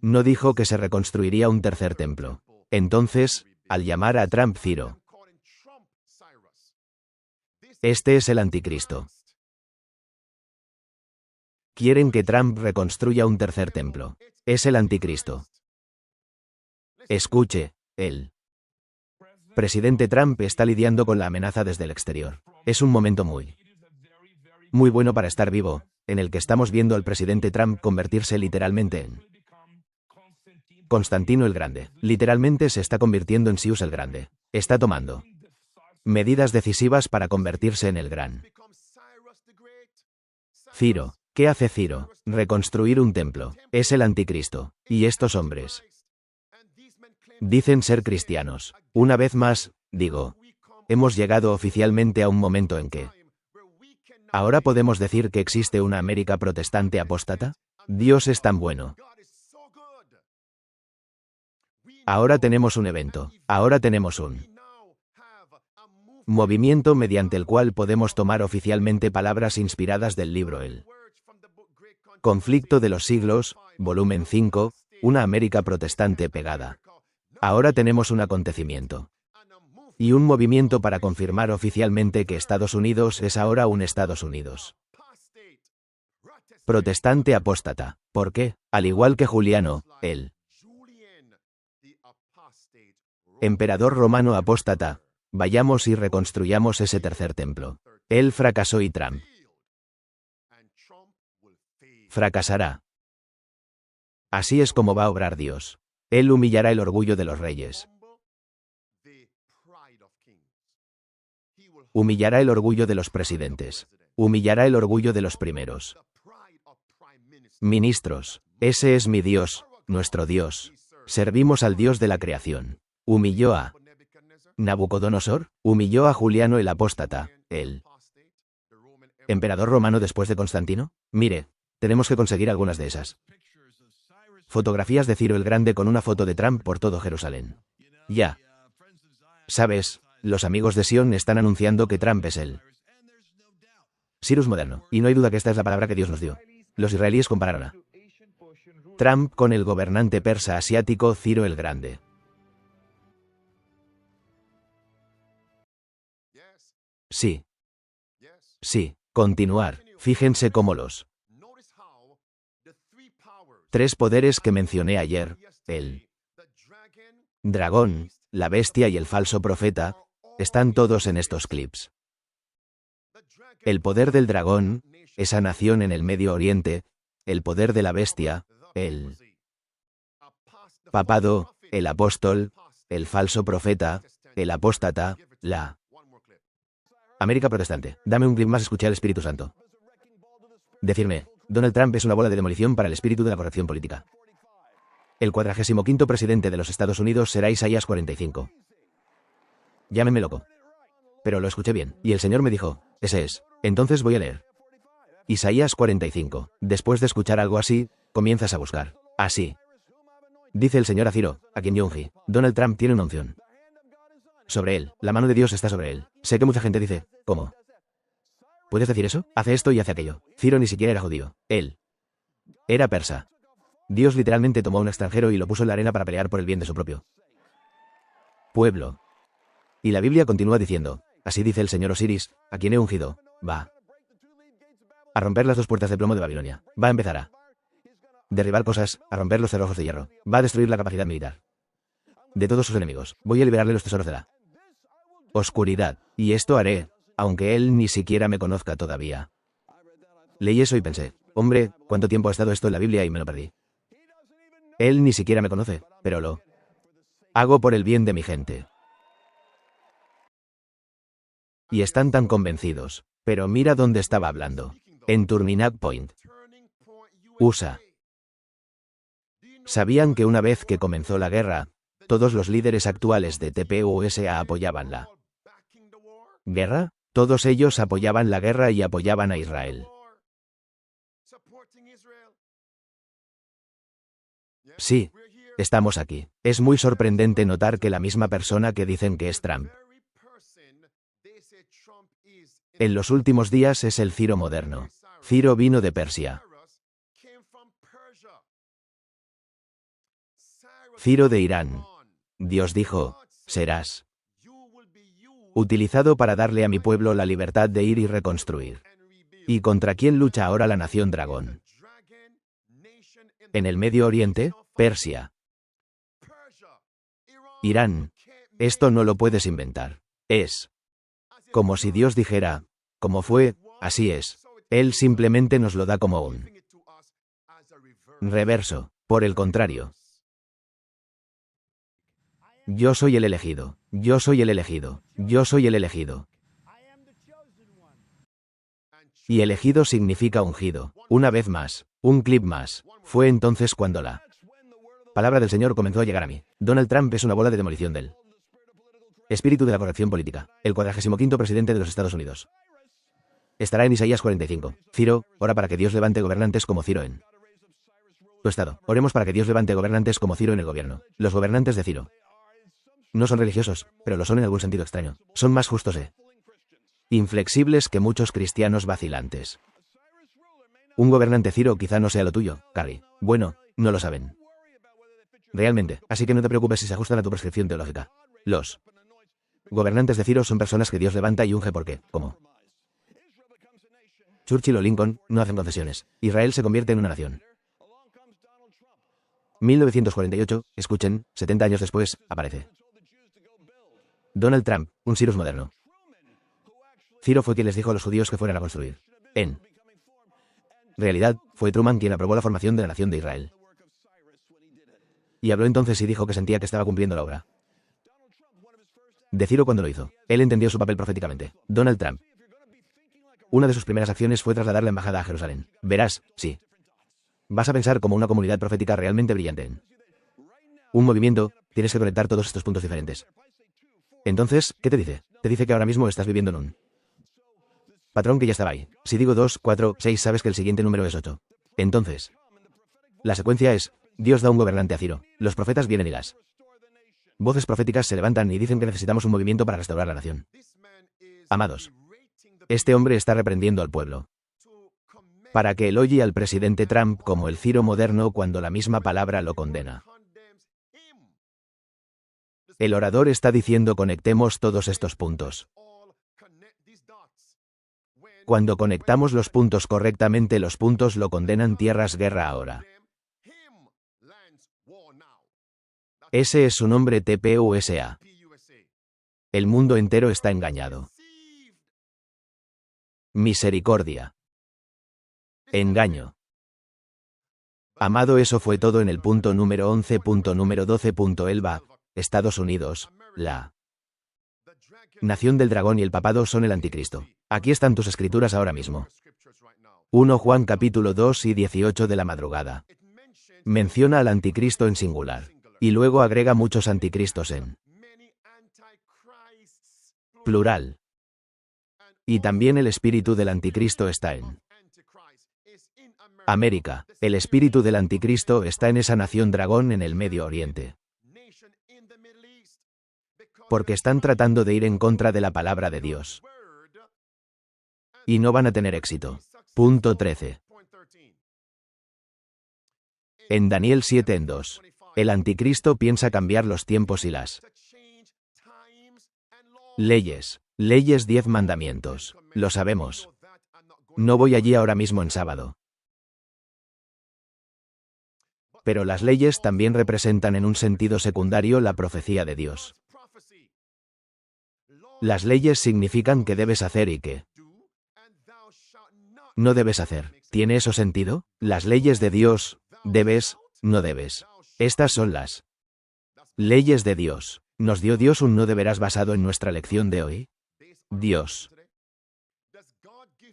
no dijo que se reconstruiría un tercer templo. Entonces, al llamar a Trump Ciro, este es el anticristo. Quieren que Trump reconstruya un tercer templo. Es el anticristo. Escuche, el presidente Trump está lidiando con la amenaza desde el exterior. Es un momento muy bueno para estar vivo, en el que estamos viendo al presidente Trump convertirse literalmente en Constantino el Grande. Literalmente se está convirtiendo en Zeus el Grande. Está tomando medidas decisivas para convertirse en el gran Ciro. ¿Qué hace Ciro? Reconstruir un templo. Es el anticristo. Y estos hombres dicen ser cristianos. Una vez más, digo, hemos llegado oficialmente a un momento en que ¿ahora podemos decir que existe una América protestante apóstata? Dios es tan bueno. Ahora tenemos un evento. Ahora tenemos un movimiento mediante el cual podemos tomar oficialmente palabras inspiradas del libro El Conflicto de los Siglos, volumen 5, una América protestante pegada. Ahora tenemos un acontecimiento y un movimiento para confirmar oficialmente que Estados Unidos es ahora un Estados Unidos protestante apóstata. ¿Por qué? Al igual que Juliano, el emperador romano apóstata, vayamos y reconstruyamos ese tercer templo. Él fracasó y Trump fracasará. Así es como va a obrar Dios. Él humillará el orgullo de los reyes. Humillará el orgullo de los presidentes. Humillará el orgullo de los primeros ministros. Ese es mi Dios, nuestro Dios. Servimos al Dios de la creación. Humilló a Nabucodonosor, humilló a Juliano el apóstata, el emperador romano después de Constantino. Mire, tenemos que conseguir algunas de esas fotografías de Ciro el Grande con una foto de Trump por todo Jerusalén. Ya. ¿Sabes? Los amigos de Sion están anunciando que Trump es el Cyrus moderno, y no hay duda que esta es la palabra que Dios nos dio. Los israelíes compararon a Trump con el gobernante persa asiático Ciro el Grande. Sí. Sí. Continuar. Fíjense cómo los tres poderes que mencioné ayer, el dragón, la bestia y el falso profeta, están todos en estos clips. El poder del dragón, esa nación en el Medio Oriente, el poder de la bestia, el papado, el apóstol, el falso profeta, el apóstata, la América protestante. Dame un clip más, escuché al Espíritu Santo decirme, Donald Trump es una bola de demolición para el espíritu de la corrección política. El 45º presidente de los Estados Unidos será Isaías 45. Llámenme loco. Pero lo escuché bien, y el Señor me dijo, ese es. Entonces voy a leer Isaías 45. Después de escuchar algo así, comienzas a buscar. Así. Dice el Señor a Ciro, a quien yo ungí, Donald Trump tiene una unción sobre él, la mano de Dios está sobre él. Sé que mucha gente dice, ¿cómo? ¿Puedes decir eso? Hace esto y hace aquello. Ciro ni siquiera era judío. Él era persa. Dios literalmente tomó a un extranjero y lo puso en la arena para pelear por el bien de su propio pueblo. Y la Biblia continúa diciendo, así dice el Señor Osiris, a quien he ungido, va a romper las dos puertas de plomo de Babilonia. Va a empezar a derribar cosas, a romper los cerrojos de hierro. Va a destruir la capacidad militar de todos sus enemigos. Voy a liberarle los tesoros de la oscuridad. Y esto haré, aunque él ni siquiera me conozca todavía. Leí eso y pensé, hombre, ¿cuánto tiempo ha estado esto en la Biblia y me lo perdí? Él ni siquiera me conoce, pero lo hago por el bien de mi gente. Y están tan convencidos. Pero mira dónde estaba hablando. En Turning Point, USA. ¿Sabían que una vez que comenzó la guerra, todos los líderes actuales de TPUSA apoyaban la guerra? Todos ellos apoyaban la guerra y apoyaban a Israel. Sí, estamos aquí. Es muy sorprendente notar que la misma persona que dicen que es Trump En los últimos días es el Ciro moderno. Ciro vino de Persia. Ciro de Irán. Dios dijo, serás utilizado para darle a mi pueblo la libertad de ir y reconstruir. ¿Y contra quién lucha ahora la nación dragón? En el Medio Oriente, Persia. Irán. Esto no lo puedes inventar. Es como si Dios dijera, como fue, así es. Él simplemente nos lo da como un reverso. Por el contrario. Yo soy el elegido. Yo soy el elegido. Yo soy el elegido. Y elegido significa ungido. Una vez más. Un clip más. Fue entonces cuando la palabra del Señor comenzó a llegar a mí. Donald Trump es una bola de demolición del espíritu de la corrección política. El 45º presidente de los Estados Unidos. Estará en Isaías 45. Ciro, ora para que Dios levante gobernantes como Ciro en tu estado. Oremos para que Dios levante gobernantes como Ciro en el gobierno. Los gobernantes de Ciro no son religiosos, pero lo son en algún sentido extraño. Son más justos e inflexibles que muchos cristianos vacilantes. Un gobernante Ciro quizá no sea lo tuyo, Carrie. Bueno, no lo saben. Realmente, así que no te preocupes si se ajustan a tu prescripción teológica. Los gobernantes de Ciro son personas que Dios levanta y unge porque, como Churchill o Lincoln, no hacen concesiones. Israel se convierte en una nación. 1948, escuchen, 70 años después, aparece Donald Trump, un Cyrus moderno. Ciro fue quien les dijo a los judíos que fueran a construir. En realidad, fue Truman quien aprobó la formación de la nación de Israel. Y habló entonces y dijo que sentía que estaba cumpliendo la obra de Ciro cuando lo hizo. Él entendió su papel proféticamente. Donald Trump. Una de sus primeras acciones fue trasladar la embajada a Jerusalén. Verás, sí. Vas a pensar como una comunidad profética realmente brillante en un movimiento, tienes que conectar todos estos puntos diferentes. Entonces, ¿qué te dice? Te dice que ahora mismo estás viviendo en un patrón que ya estaba ahí. Si digo 2, 4, 6, sabes que el siguiente número es 8. Entonces, la secuencia es, Dios da un gobernante a Ciro. Los profetas vienen y las voces proféticas se levantan y dicen que necesitamos un movimiento para restaurar la nación. Amados, este hombre está reprendiendo al pueblo para que elogie al presidente Trump como el Ciro moderno cuando la misma palabra lo condena. El orador está diciendo conectemos todos estos puntos. Cuando conectamos los puntos correctamente, los puntos lo condenan tierras guerra ahora. Ese es su nombre TPUSA. El mundo entero está engañado. Misericordia. Engaño. Amado, eso fue todo en el punto número 11. Punto número 12. Elba, Estados Unidos, la nación del dragón y el papado son el anticristo. Aquí están tus escrituras ahora mismo. 1 Juan capítulo 2 y 18 de la madrugada. Menciona al anticristo en singular. Y luego agrega muchos anticristos en plural. Y también el espíritu del anticristo está en América. El espíritu del anticristo está en esa nación dragón en el Medio Oriente. Porque están tratando de ir en contra de la palabra de Dios. Y no van a tener éxito. Punto 13. En Daniel 7:2. El anticristo piensa cambiar los tiempos y las leyes. Leyes 10 mandamientos. Lo sabemos. No voy allí ahora mismo en sábado. Pero las leyes también representan en un sentido secundario la profecía de Dios. Las leyes significan que debes hacer y que no debes hacer. ¿Tiene eso sentido? Las leyes de Dios, debes, no debes. Estas son las leyes de Dios. ¿Nos dio Dios un no deberás basado en nuestra lección de hoy? Dios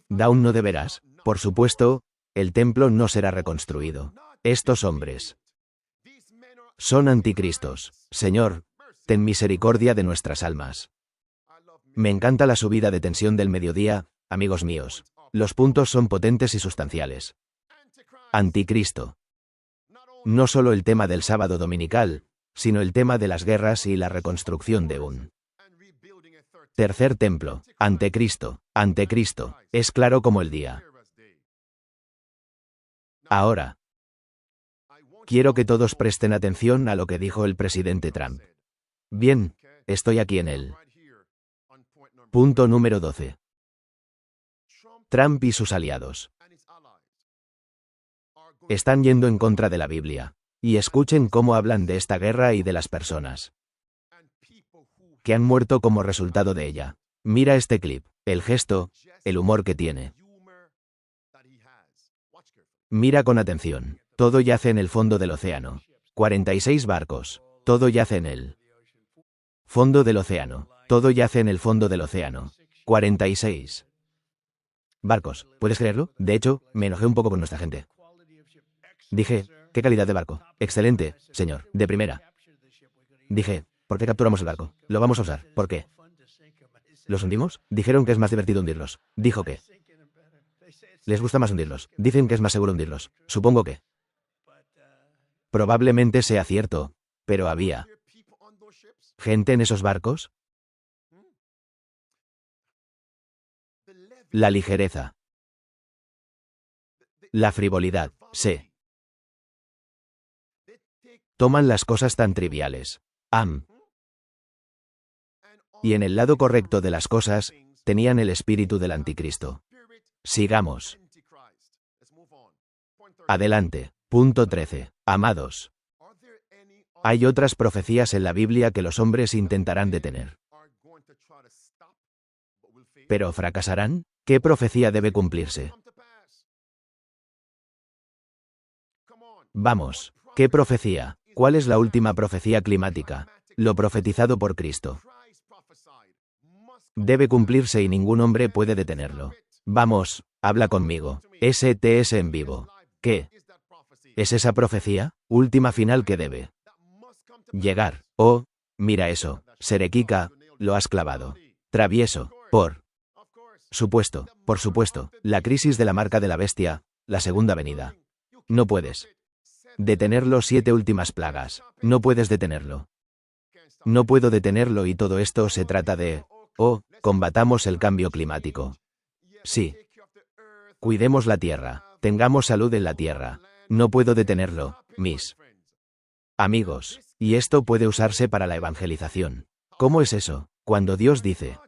da un no deberás. Por supuesto, el templo no será reconstruido. Estos hombres son anticristos. Señor, ten misericordia de nuestras almas. Me encanta la subida de tensión del mediodía, amigos míos. Los puntos son potentes y sustanciales. Anticristo. No solo el tema del sábado dominical, sino el tema de las guerras y la reconstrucción de un Tercer templo. Antecristo. Antecristo. Es claro como el día. Ahora, quiero que todos presten atención a lo que dijo el presidente Trump. Bien, estoy aquí en él. Punto número 12. Trump y sus aliados están yendo en contra de la Biblia. Y escuchen cómo hablan de esta guerra y de las personas que han muerto como resultado de ella. Mira este clip, el gesto, el humor que tiene. Mira con atención. Todo yace en el fondo del océano. 46 barcos. Todo yace en el fondo del océano. Todo yace en el fondo del océano. 46 barcos. ¿Puedes creerlo? De hecho, me enojé un poco con nuestra gente. Dije, ¿qué calidad de barco? Excelente, señor, de primera. Dije, ¿por qué capturamos el barco? Lo vamos a usar. ¿Por qué? ¿Los hundimos? Dijeron que es más divertido hundirlos. Dijo que les gusta más hundirlos. Dicen que es más seguro hundirlos. Supongo que probablemente sea cierto, pero había gente en esos barcos. La ligereza. La frivolidad. Se toman las cosas tan triviales. Y en el lado correcto de las cosas, tenían el espíritu del anticristo. Sigamos. Adelante. Punto 13. Amados. Hay otras profecías en la Biblia que los hombres intentarán detener. ¿Pero fracasarán? ¿Qué profecía debe cumplirse? Vamos. ¿Qué profecía? ¿Cuál es la última profecía climática? Lo profetizado por Cristo. Debe cumplirse y ningún hombre puede detenerlo. Vamos, habla conmigo. STS en vivo. ¿Qué es esa profecía? Última final que debe llegar. Oh, mira eso. Serekika, lo has clavado. Travieso. Por supuesto, la crisis de la marca de la bestia, la segunda venida. No puedes detener los 7 últimas plagas. No puedes detenerlo. No puedo detenerlo y todo esto se trata de, combatamos el cambio climático. Sí. Cuidemos la tierra. Tengamos salud en la tierra. No puedo detenerlo, mis amigos. Y esto puede usarse para la evangelización. ¿Cómo es eso? Cuando Dios dice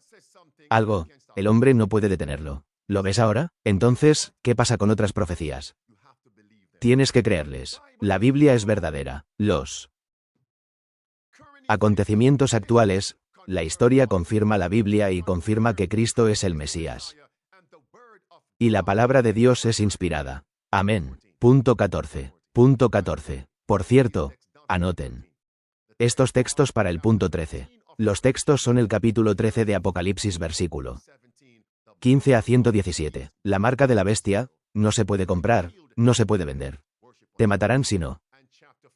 algo, el hombre no puede detenerlo. ¿Lo ves ahora? Entonces, ¿qué pasa con otras profecías? Tienes que creerles. La Biblia es verdadera. Los acontecimientos actuales, la historia confirma la Biblia y confirma que Cristo es el Mesías. Y la palabra de Dios es inspirada. Amén. Punto 14. Punto 14. Por cierto, anoten estos textos para el punto 13. Los textos son el capítulo 13 de Apocalipsis versículo 15 a 117. La marca de la bestia, no se puede comprar, no se puede vender. Te matarán si no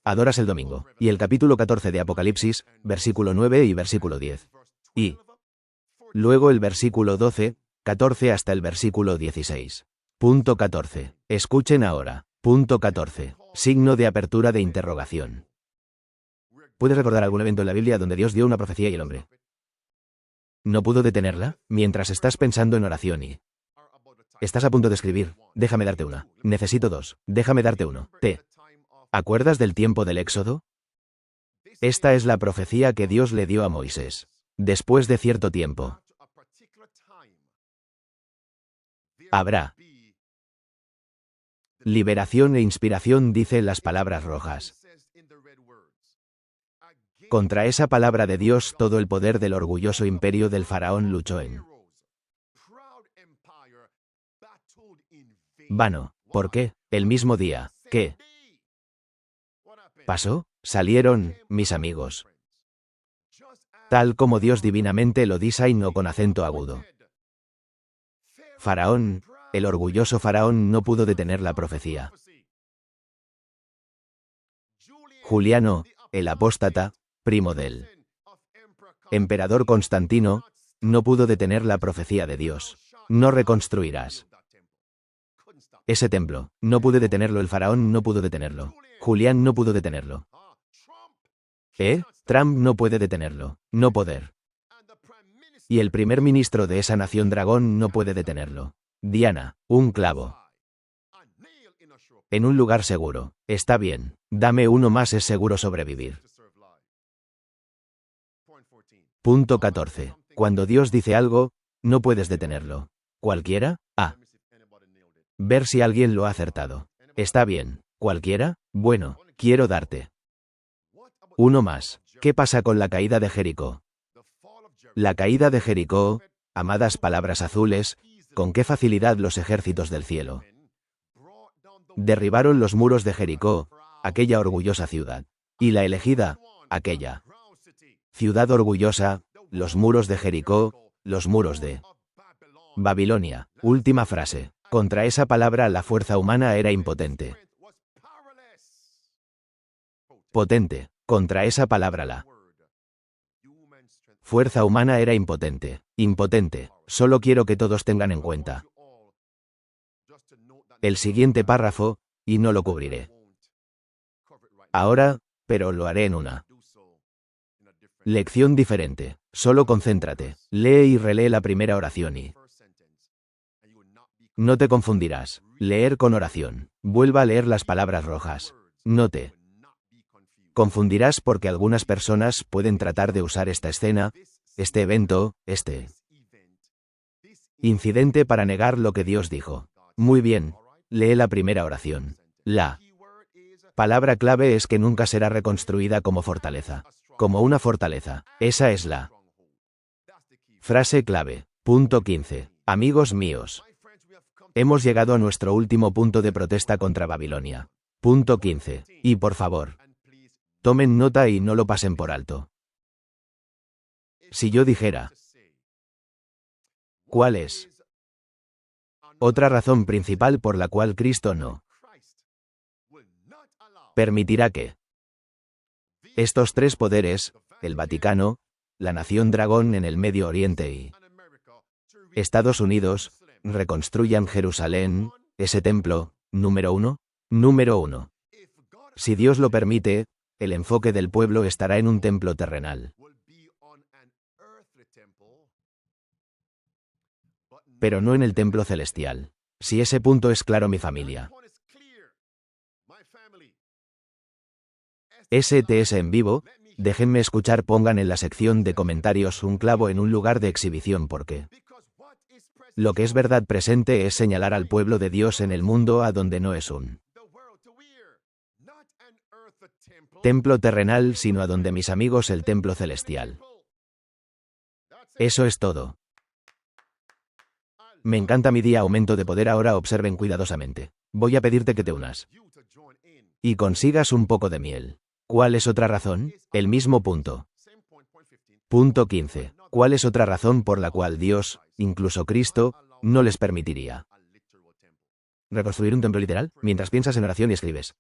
adoras el domingo. Y el capítulo 14 de Apocalipsis, versículo 9 y versículo 10. Y luego el versículo 12, 14 hasta el versículo 16. Punto 14. Escuchen ahora. Punto 14. Signo de apertura de interrogación. ¿Puedes recordar algún evento en la Biblia donde Dios dio una profecía y el hombre no pudo detenerla? Mientras estás pensando en oración y estás a punto de escribir, déjame darte una. Necesito 2. Déjame darte uno. ¿Te acuerdas del tiempo del Éxodo? Esta es la profecía que Dios le dio a Moisés. Después de cierto tiempo, habrá liberación e inspiración, dice las palabras rojas. Contra esa palabra de Dios todo el poder del orgulloso imperio del faraón luchó en vano. ¿Por qué? El mismo día. ¿Qué pasó? Salieron, mis amigos. Tal como Dios divinamente lo dice y no con acento agudo. Faraón, el orgulloso faraón no pudo detener la profecía. Juliano, el apóstata, primo del emperador Constantino, no pudo detener la profecía de Dios. No reconstruirás ese templo. No pude detenerlo, el faraón no pudo detenerlo. Julián no pudo detenerlo. Trump no puede detenerlo. No poder. Y el primer ministro de esa nación dragón no puede detenerlo. Diana, un clavo. En un lugar seguro. Está bien. Dame uno más, es seguro sobrevivir. Punto 14. Cuando Dios dice algo, no puedes detenerlo. ¿Cualquiera? Ver si alguien lo ha acertado. Está bien. ¿Cualquiera? Bueno, quiero darte uno más. ¿Qué pasa con la caída de Jericó? La caída de Jericó, amadas palabras azules, con qué facilidad los ejércitos del cielo derribaron los muros de Jericó, aquella orgullosa ciudad. Y la elegida, aquella ciudad orgullosa, los muros de Jericó, los muros de Babilonia. Última frase. Contra esa palabra la fuerza humana era impotente. Potente. Contra esa palabra la fuerza humana era impotente. Impotente. Solo quiero que todos tengan en cuenta el siguiente párrafo, y no lo cubriré ahora, pero lo haré en una lección diferente. Solo concéntrate. Lee y relee la primera oración y no te confundirás. Leer con oración. Vuelva a leer las palabras rojas. No te confundirás porque algunas personas pueden tratar de usar esta escena, este evento, este incidente para negar lo que Dios dijo. Muy bien. Lee la primera oración. La palabra clave es que nunca será reconstruida como fortaleza. Como una fortaleza. Esa es la frase clave. Punto 15. Amigos míos. Hemos llegado a nuestro último punto de protesta contra Babilonia. Punto 15. Y por favor, tomen nota y no lo pasen por alto. Si yo dijera, ¿cuál es otra razón principal por la cual Cristo no permitirá que estos tres poderes, el Vaticano, la nación dragón en el Medio Oriente y Estados Unidos, reconstruyan Jerusalén, ese templo, número 1? Número 1. Si Dios lo permite, el enfoque del pueblo estará en un templo terrenal. Pero no en el templo celestial. Si ese punto es claro, mi familia. STS en vivo, déjenme escuchar, pongan en la sección de comentarios un clavo en un lugar de exhibición porque lo que es verdad presente es señalar al pueblo de Dios en el mundo a donde no es un templo terrenal, sino a donde mis amigos el templo celestial. Eso es todo. Me encanta mi día, aumento de poder. Ahora observen cuidadosamente. Voy a pedirte que te unas y consigas un poco de miel. ¿Cuál es otra razón? El mismo punto. Punto 15. ¿Cuál es otra razón por la cual Dios, incluso Cristo, no les permitiría reconstruir un templo literal? Mientras piensas en oración y escribes.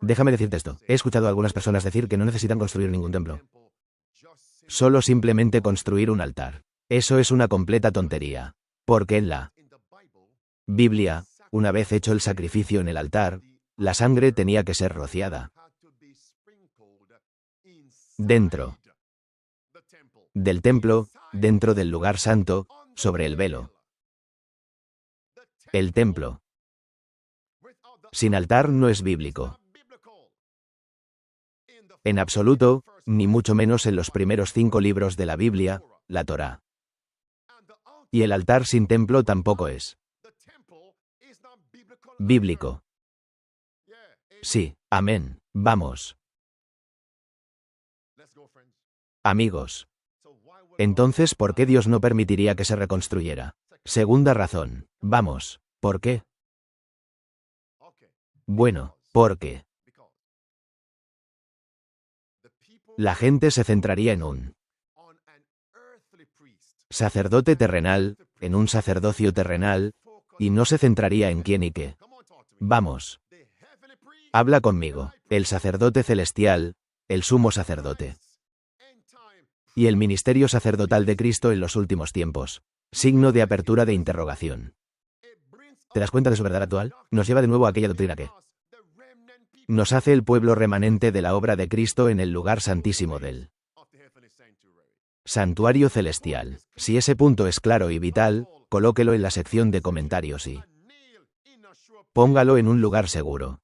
Déjame decirte esto. He escuchado a algunas personas decir que no necesitan construir ningún templo. Solo simplemente construir un altar. Eso es una completa tontería. Porque en la Biblia, una vez hecho el sacrificio en el altar, la sangre tenía que ser rociada dentro del templo, dentro del lugar santo, sobre el velo. El templo sin altar no es bíblico. En absoluto, ni mucho menos en los primeros 5 libros de la Biblia, la Torá. Y el altar sin templo tampoco es bíblico. Sí, amén. Vamos. Amigos. Entonces, ¿por qué Dios no permitiría que se reconstruyera? Segunda razón. Vamos. ¿Por qué? Bueno, porque la gente se centraría en un sacerdote terrenal, en un sacerdocio terrenal, y no se centraría en quién y qué. Vamos. Habla conmigo. El sacerdote celestial, el sumo sacerdote. Y el ministerio sacerdotal de Cristo en los últimos tiempos. Signo de apertura de interrogación. ¿Te das cuenta de su verdad actual? Nos lleva de nuevo a aquella doctrina que nos hace el pueblo remanente de la obra de Cristo en el lugar santísimo del Santuario celestial. Si ese punto es claro y vital, colóquelo en la sección de comentarios y póngalo en un lugar seguro.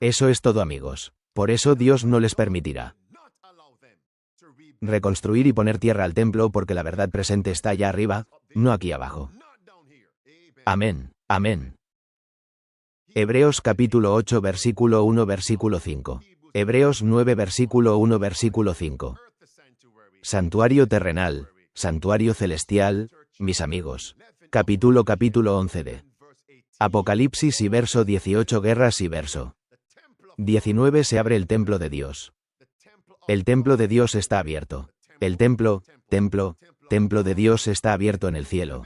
Eso es todo, amigos. Por eso Dios no les permitirá reconstruir y poner tierra al templo, porque la verdad presente está allá arriba, no aquí abajo. Amén. Amén. Hebreos capítulo 8 versículo 1 versículo 5. Hebreos 9 versículo 1 versículo 5. Santuario terrenal, santuario celestial, mis amigos. Capítulo 11 de Apocalipsis y verso 18 guerras y verso 19 se abre el templo de Dios. El templo de Dios está abierto. El templo de Dios está abierto en el cielo.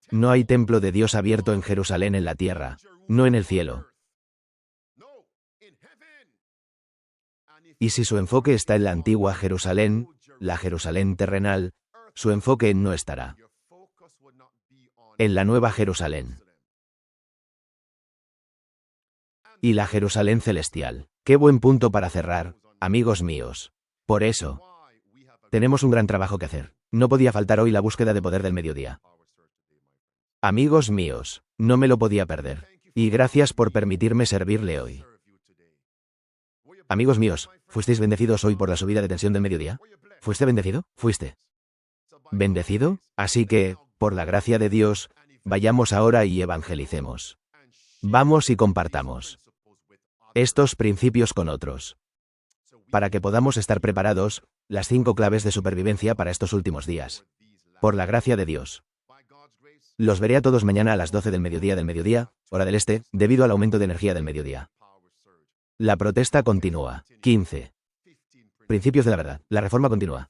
No hay templo de Dios abierto en Jerusalén en la tierra, no en el cielo. Y si su enfoque está en la antigua Jerusalén, la Jerusalén terrenal, su enfoque no estará en la nueva Jerusalén y la Jerusalén celestial. Qué buen punto para cerrar, amigos míos. Por eso, tenemos un gran trabajo que hacer. No podía faltar hoy la búsqueda de poder del mediodía. Amigos míos, no me lo podía perder. Y gracias por permitirme servirle hoy. Amigos míos, ¿fuisteis bendecidos hoy por la subida de tensión del mediodía? ¿Fuiste bendecido? ¿Fuiste bendecido? Así que, por la gracia de Dios, vayamos ahora y evangelicemos. Vamos y compartamos estos principios con otros, para que podamos estar preparados, las 5 claves de supervivencia para estos últimos días. Por la gracia de Dios. Los veré a todos mañana a las 12 del mediodía, hora del este, debido al aumento de energía del mediodía. La protesta continúa. 15. Principios de la verdad. La reforma continúa.